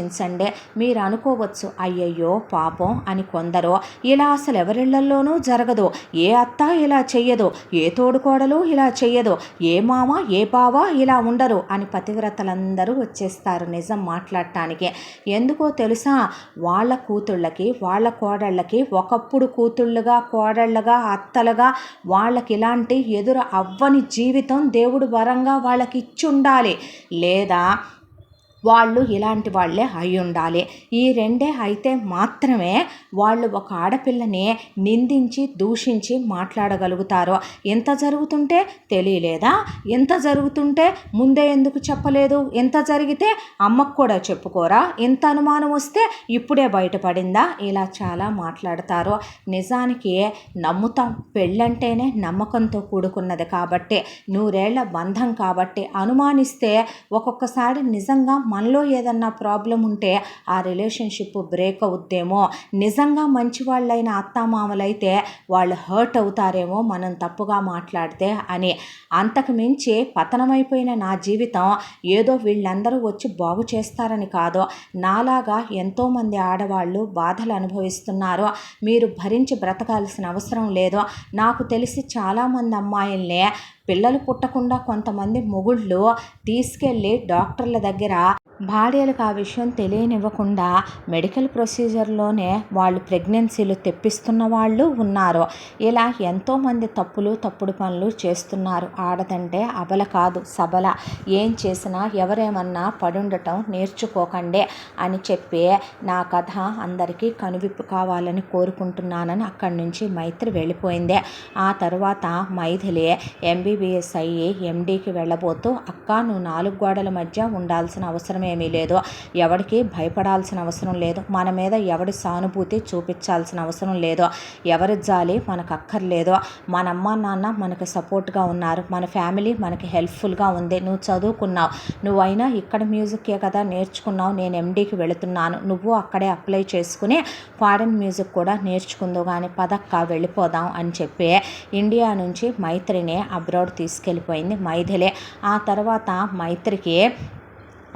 మీరు అనుకోవచ్చు, అయ్యయ్యో పాపం అని కొందరు. ఇలా అసలు ఎవరిళ్లలోనూ జరగదు. ఏ అత్త ఇలా చెయ్యదు, ఏ తోడుకోడలు ఇలా చెయ్యదు, ఏ మామ ఏ బావ ఇలా ఉండరు అని పతివ్రతలందరూ వచ్చేస్తారు నిజం మాట్లాడటానికి. ఎందుకో తెలుసా? వాళ్ళ కూతుళ్ళకి వాళ్ళ కోడళ్ళకి ఒకప్పుడు కూతుళ్ళుగా కోడళ్ళగా అత్తలుగా వాళ్ళకి ఇలాంటి ఎదురు అవ్వని జీవితం దేవుడు వరంగా వాళ్ళకి ఇచ్చుండాలి. లేదా వాళ్ళు ఇలాంటి వాళ్ళే అయి ఉండాలి. ఈ రెండే అయితే మాత్రమే వాళ్ళు ఒక ఆడపిల్లని నిందించి దూషించి మాట్లాడగలుగుతారు. ఎంత జరుగుతుంటే తెలియలేదా? ఎంత జరుగుతుంటే ముందే ఎందుకు చెప్పలేదు? ఎంత జరిగితే అమ్మకు కూడా చెప్పుకోరా? ఎంత అనుమానం వస్తే ఇప్పుడే బయటపడిందా? ఇలా చాలా మాట్లాడతారు. నిజానికి నమ్ముతాం. పెళ్ళంటేనే నమ్మకంతో కూడుకున్నది కాబట్టి, 100 ఏళ్ల బంధం కాబట్టి, అనుమానిస్తే ఒక్కొక్కసారి నిజంగా మనలో ఏదన్నా ప్రాబ్లం ఉంటే ఆ రిలేషన్షిప్ బ్రేక్ అవుద్దేమో. నిజంగా మంచి వాళ్ళైన అత్తామామలైతే వాళ్ళు హర్ట్ అవుతారేమో మనం తప్పుగా మాట్లాడితే అని. అంతకు మించి పతనమైపోయిన నా జీవితం ఏదో వీళ్ళందరూ వచ్చి బాగు చేస్తారని కాదు. నాలాగా ఎంతోమంది ఆడవాళ్ళు బాధలు అనుభవిస్తున్నారు. మీరు భరించి బ్రతకాల్సిన అవసరం లేదు. నాకు తెలిసి చాలామంది అమ్మాయిల్ని పిల్లలు పుట్టకుండా కొంతమంది మొగుళ్ళు తీసుకెళ్ళి డాక్టర్ల దగ్గర భార్యలకు ఆ విషయం తెలియనివ్వకుండా మెడికల్ ప్రొసీజర్లోనే వాళ్ళు ప్రెగ్నెన్సీలు తెప్పిస్తున్న వాళ్ళు ఉన్నారు. ఇలా ఎంతోమంది తప్పుడు పనులు చేస్తున్నారు. ఆడదంటే అబల కాదు, సబల. ఏం చేసినా ఎవరేమన్నా పడుండటం నేర్చుకోకండి అని చెప్పి నా కథ అందరికీ కనువిప్పు కావాలని కోరుకుంటున్నానని అక్కడి నుంచి మైత్రి వెళ్ళిపోయింది. ఆ తర్వాత మైథిలి MBBS అయ్యి MDకి వెళ్ళబోతూ, అక్క నువ్వు 4 గోడల మధ్య ఉండాల్సిన అవసరం ఏమీ లేదు. ఎవరికి భయపడాల్సిన అవసరం లేదు. మన మీద ఎవరి సానుభూతి చూపించాల్సిన అవసరం లేదు. ఎవరి జాలి మనకు అక్కర్లేదు. మన అమ్మ నాన్న మనకు సపోర్ట్గా ఉన్నారు. మన ఫ్యామిలీ మనకి హెల్ప్ఫుల్గా ఉంది. నువ్వు చదువుకున్నావు, నువ్వైనా ఇక్కడ మ్యూజిక్కే కదా నేర్చుకున్నావు. నేను MDకి వెళుతున్నాను, నువ్వు అక్కడే అప్లై చేసుకుని ఫారెన్ మ్యూజిక్ కూడా నేర్చుకుందో కానీ పదక్క వెళ్ళిపోదాం అని చెప్పి ఇండియా నుంచి మైత్రిని అబ్రాడ్ తీసుకెళ్ళిపోయింది మైథిలి. ఆ తర్వాత మైత్రికి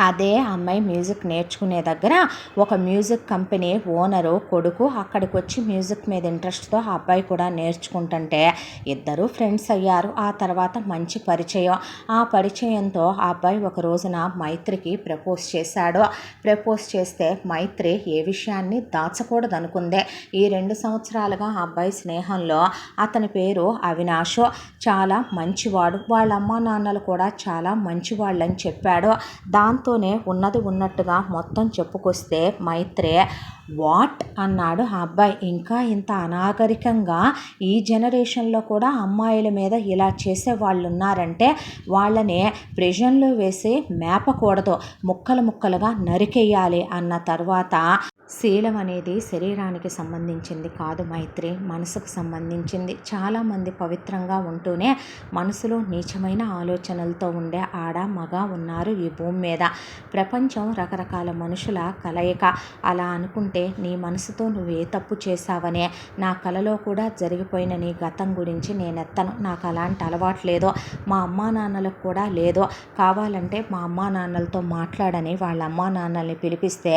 అదే అమ్మాయి మ్యూజిక్ నేర్చుకునే దగ్గర ఒక మ్యూజిక్ కంపెనీ ఓనరు కొడుకు అక్కడికి వచ్చి మ్యూజిక్ మీద ఇంట్రెస్ట్తో ఆ అబ్బాయి కూడా నేర్చుకుంటుంటే ఇద్దరు ఫ్రెండ్స్ అయ్యారు. ఆ తర్వాత మంచి పరిచయం. ఆ పరిచయంతో ఆ అబ్బాయి ఒక రోజున మైత్రికి ప్రపోజ్ చేశాడు. ప్రపోజ్ చేస్తే మైత్రి ఏ విషయాన్ని దాచకూడదు అనుకుందే. ఈ 2 సంవత్సరాలుగా ఆ అబ్బాయి స్నేహంలో అతని పేరు అవినాష్, చాలా మంచివాడు, వాళ్ళ అమ్మా నాన్నలు కూడా చాలా మంచివాళ్ళని చెప్పాడు. దాంతో ఉన్నది ఉన్నట్టుగా మొత్తం చెప్పుకొస్తే మైత్రే వాట్ అన్నాడు ఆ అబ్బాయి. ఇంకా ఇంత అనాగరికంగా ఈ జనరేషన్లో కూడా అమ్మాయిల మీద ఇలా చేసే వాళ్ళు ఉన్నారంటే వాళ్ళని ప్రిజన్లో వేసి మేపకూడదు, ముక్కలుగా నరికేయాలి అన్న తర్వాత శీలం అనేది శరీరానికి సంబంధించింది కాదు మైత్రి, మనసుకు సంబంధించింది. చాలామంది పవిత్రంగా ఉంటూనే మనసులో నీచమైన ఆలోచనలతో ఉండే ఆడ మగ ఉన్నారు ఈ భూమి మీద. ప్రపంచం రకరకాల మనుషుల కలయిక. అలా అనుకుంటే నీ మనసుతో నువ్వు ఏ తప్పు చేశావనే, నా కలలో కూడా జరిగిపోయిన నీ గతం గురించి నేనెత్తను. నాకు అలాంటి అలవాటు లేదో, మా అమ్మా నాన్నలకు కూడా లేదో. కావాలంటే మా అమ్మా నాన్నలతో మాట్లాడని వాళ్ళ అమ్మా నాన్నల్ని పిలిపిస్తే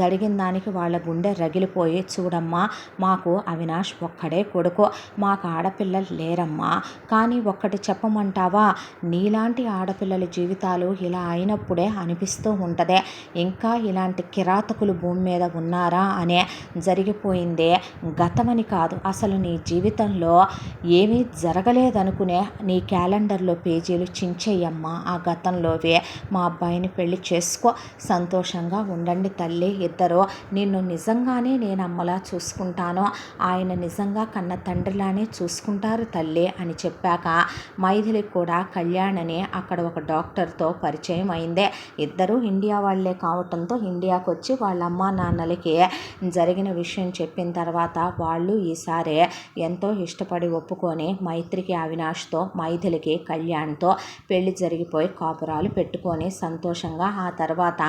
జరిగిన దానికి వాళ్ళ గుండె రగిలిపోయి, చూడమ్మా మాకు అవినాష్ ఒక్కడే కొడుకు, మాకు ఆడపిల్లలు లేరమ్మా, కానీ ఒక్కటి చెప్పమంటావా, నీలాంటి ఆడపిల్లల జీవితాలు ఇలా అయినప్పుడే అనిపిస్తూ ఉంటుంది ఇంకా ఇలాంటి కిరాతకులు భూమి మీద ఉన్నారా అనే. జరిగిపోయిందే గతమని కాదు, అసలు నీ జీవితంలో ఏమీ జరగలేదనుకునే నీ క్యాలెండర్లో పేజీలు చించేయమ్మా ఆ గతంలోవే. మా అబ్బాయిని పెళ్లి చేసుకో, సంతోషంగా ఉండండి తల్లి ఇద్దరు, నిన్ను నిజంగానే నేను అమ్మలా చూసుకుంటాను, ఆయన నిజంగా కన్న తండ్రిలానే చూసుకుంటారు తల్లి అని చెప్పాక మైథిలికి కూడా కళ్యాణ్ అని అక్కడ ఒక డాక్టర్తో పరిచయం అయిందే. ఇద్దరు ఇండియా వాళ్ళే కావటంతో ఇండియాకు వచ్చి వాళ్ళ అమ్మా నాన్నలకి జరిగిన విషయం చెప్పిన తర్వాత వాళ్ళు ఈసారి ఎంతో ఇష్టపడి ఒప్పుకొని మైత్రికి అవినాష్తో, మైథిలికి కళ్యాణ్తో పెళ్లి జరిగిపోయి కాపురాలు పెట్టుకొని సంతోషంగా ఆ తర్వాత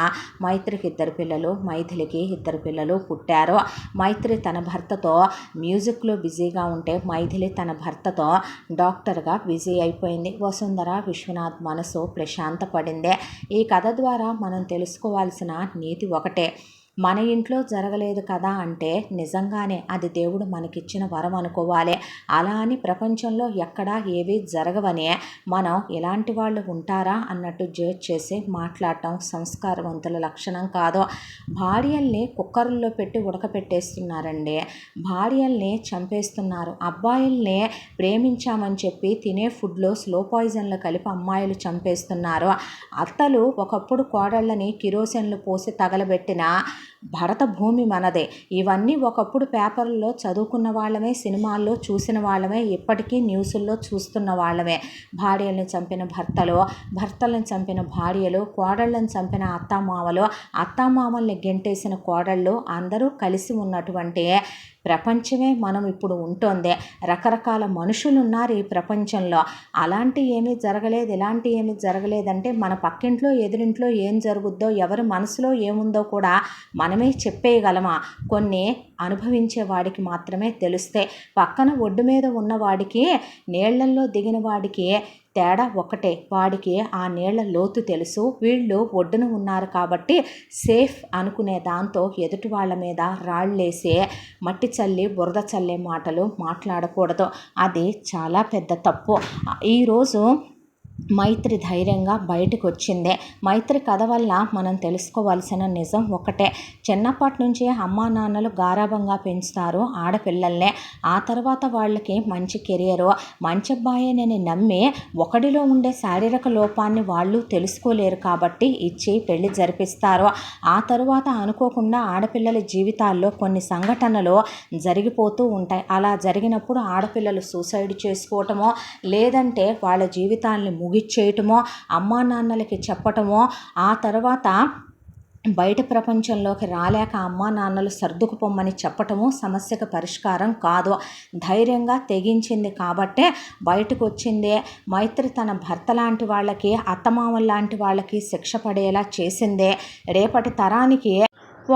మైత్రికి ఇద్దరు పిల్లలు, మైథిలికి ఇద్దరు పిల్లలు పుట్టారు. మైత్రి తన భర్తతో మ్యూజిక్లో బిజీగా ఉంటే మైథిలి తన భర్తతో డాక్టర్గా బిజీ అయిపోయింది. వసుంధర విశ్వనాథ్ మనసు ప్రశాంతపడిందే. ఈ కథ ద్వారా మనం తెలుసుకోవాల్సిన నీతి ఒకటే, మన ఇంట్లో జరగలేదు కదా అంటే నిజంగానే అది దేవుడు మనకిచ్చిన వరం అనుకోవాలి. అలా అని ప్రపంచంలో ఎక్కడా ఏవి జరగవని మనం ఇలాంటి వాళ్ళు ఉంటారా అన్నట్టు జడ్జ్ చేసి మాట్లాడటం సంస్కారవంతుల లక్షణం కాదు. భార్యల్ని కుక్కర్లో పెట్టి ఉడకపెట్టేస్తున్నారండి, భార్యల్ని చంపేస్తున్నారు. అబ్బాయిల్ని ప్రేమించామని చెప్పి తినే ఫుడ్లో స్లో పాయిజన్లు కలిపి అమ్మాయిలు చంపేస్తున్నారు. అత్తలు ఒకప్పుడు కోడళ్ళని కిరోసిన్లు పోసి తగలబెట్టిన భరత భూమి మనదే. ఇవన్నీ ఒకప్పుడు పేపర్లో చదువుకున్న వాళ్ళమే, సినిమాల్లో చూసిన వాళ్ళమే, ఇప్పటికీ న్యూసుల్లో చూస్తున్న వాళ్ళమే. భార్యలను చంపిన భర్తలు, భర్తలను చంపిన భార్యలు, కోడళ్ళను చంపిన అత్తామామలు, అత్తామామల్ని గెంటేసిన కోడళ్ళు అందరూ కలిసి ఉన్నటువంటి ప్రపంచమే మనం ఇప్పుడు ఉంటోంది. రకరకాల మనుషులు ఉన్నారు ఈ ప్రపంచంలో. అలాంటి ఏమీ జరగలేదు, ఇలాంటి ఏమీ జరగలేదంటే మన పక్కింట్లో ఎదురింట్లో ఏం జరుగుద్దో, ఎవరి మనసులో ఏముందో కూడా మనమే చెప్పేయగలమా? కొన్ని అనుభవించే వాడికి మాత్రమే తెలుస్తే. పక్కన ఒడ్డు మీద ఉన్నవాడికి, నీళ్లల్లో దిగిన వాడికి తేడా ఒకటే, వాడికి ఆ నీళ్ల లోతు తెలుసు, వీళ్ళు ఒడ్డున ఉన్నారు కాబట్టి సేఫ్ అనుకునే దాంతో ఎదుటి వాళ్ళ మీద రాళ్ళేసే, మట్టి చల్లి బురద చల్లే మాటలు మాట్లాడకూడదు. అది చాలా పెద్ద తప్పు. ఈరోజు మైత్రి ధైర్యంగా బయటకు వచ్చిందే. మైత్రి కథ వల్ల మనం తెలుసుకోవాల్సిన నిజం ఒకటే, చిన్నప్పటి నుంచి అమ్మా నాన్నలు గారాబంగా పెంచుతారు ఆడపిల్లల్నే. ఆ తర్వాత వాళ్ళకి మంచి కెరియరు, మంచి అబ్బాయినని నమ్మి ఒకడిలో ఉండే శారీరక లోపాన్ని వాళ్ళు తెలుసుకోలేరు కాబట్టి ఇచ్చి పెళ్లి జరిపిస్తారు. ఆ తరువాత అనుకోకుండా ఆడపిల్లల జీవితాల్లో కొన్ని సంఘటనలు జరిగిపోతూ ఉంటాయి. అలా జరిగినప్పుడు ఆడపిల్లలు సూసైడ్ చేసుకోవటమో, లేదంటే వాళ్ళ జీవితాన్ని ముగిచ్చేయటమో, అమ్మా నాన్నలకి చెప్పటమో, ఆ తర్వాత బయట ప్రపంచంలోకి రాలేక అమ్మా నాన్నలు సర్దుకుపోమ్మని చెప్పటము సమస్యకు పరిష్కారం కాదు. ధైర్యంగా తెగించింది కాబట్టే బయటకు వచ్చిందే. మైత్రి తన భర్త లాంటి వాళ్ళకి, అత్తమామల లాంటి వాళ్ళకి శిక్ష పడేలా చేసిందే. రేపటి తరానికి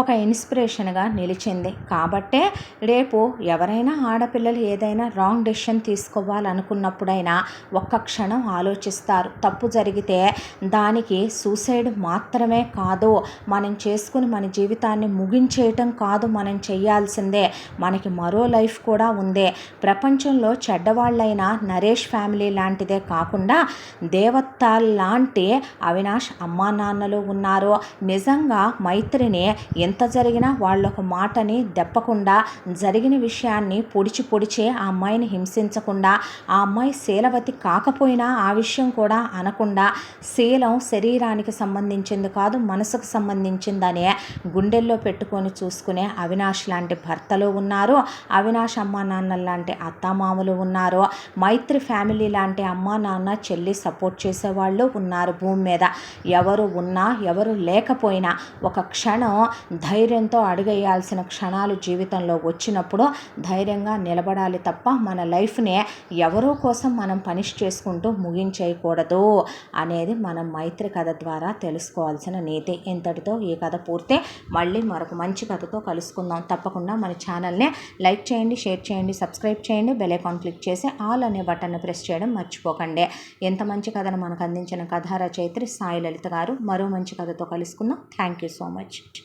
ఒక ఇన్స్పిరేషన్గా నిలిచింది కాబట్టే రేపు ఎవరైనా ఆడపిల్లలు ఏదైనా రాంగ్ డెసిషన్ తీసుకోవాలనుకున్నప్పుడైనా ఒక్క క్షణం ఆలోచిస్తారు. తప్పు జరిగితే దానికి సూసైడ్ మాత్రమే కాదు, మనం చేసుకుని మన జీవితాన్ని ముగించేయటం కాదు మనం చేయాల్సిందే, మనకి మరో లైఫ్ కూడా ఉంది. ప్రపంచంలో చెడ్డవాళ్ళైన నరేష్ ఫ్యామిలీ లాంటిదే కాకుండా దేవత లాంటి అవినాష్ అమ్మా నాన్నలు ఉన్నారు. నిజంగా మైత్రిని ఎంత జరిగినా వాళ్ళొక మాటని దెప్పకుండా, జరిగిన విషయాన్ని పొడిచి ఆ అమ్మాయిని హింసించకుండా, ఆ అమ్మాయి శీలవతి కాకపోయినా ఆ విషయం కూడా అనకుండా, శీలం శరీరానికి సంబంధించింది కాదు మనసుకు సంబంధించిందనే గుండెల్లో పెట్టుకొని చూసుకునే అవినాష్ లాంటి భర్తలు ఉన్నారు, అవినాష్ అమ్మా నాన్న లాంటి అత్తామామలు ఉన్నారు, మైత్రి ఫ్యామిలీ లాంటి అమ్మా నాన్న చెల్లి సపోర్ట్ చేసేవాళ్ళు ఉన్నారు భూమి మీద. ఎవరు ఉన్నా ఎవరు లేకపోయినా ఒక క్షణం ధైర్యంతో అడుగేయాల్సిన క్షణాలు జీవితంలో వచ్చినప్పుడు ధైర్యంగా నిలబడాలి తప్ప మన లైఫ్ని ఎవరో కోసం మనం పనిష్ చేసుకుంటూ ముగించేయకూడదు అనేది మనం మైత్రి కథ ద్వారా తెలుసుకోవాల్సిన నీతి. ఇంతటితో ఈ కథ పూర్తి. మళ్ళీ మరొక మంచి కథతో కలుసుకుందాం. తప్పకుండా మన ఛానల్ని లైక్ చేయండి, షేర్ చేయండి, సబ్స్క్రైబ్ చేయండి, బెల్ ఐకాన్ క్లిక్ చేసి ఆల్ అనే బటన్ని ప్రెస్ చేయడం మర్చిపోకండి. ఎంత మంచి కథను మనకు అందించిన కథా రచయిత్రి సాయి లలిత గారు. మరో మంచి కథతో కలుసుకుందాం. Thank you so much.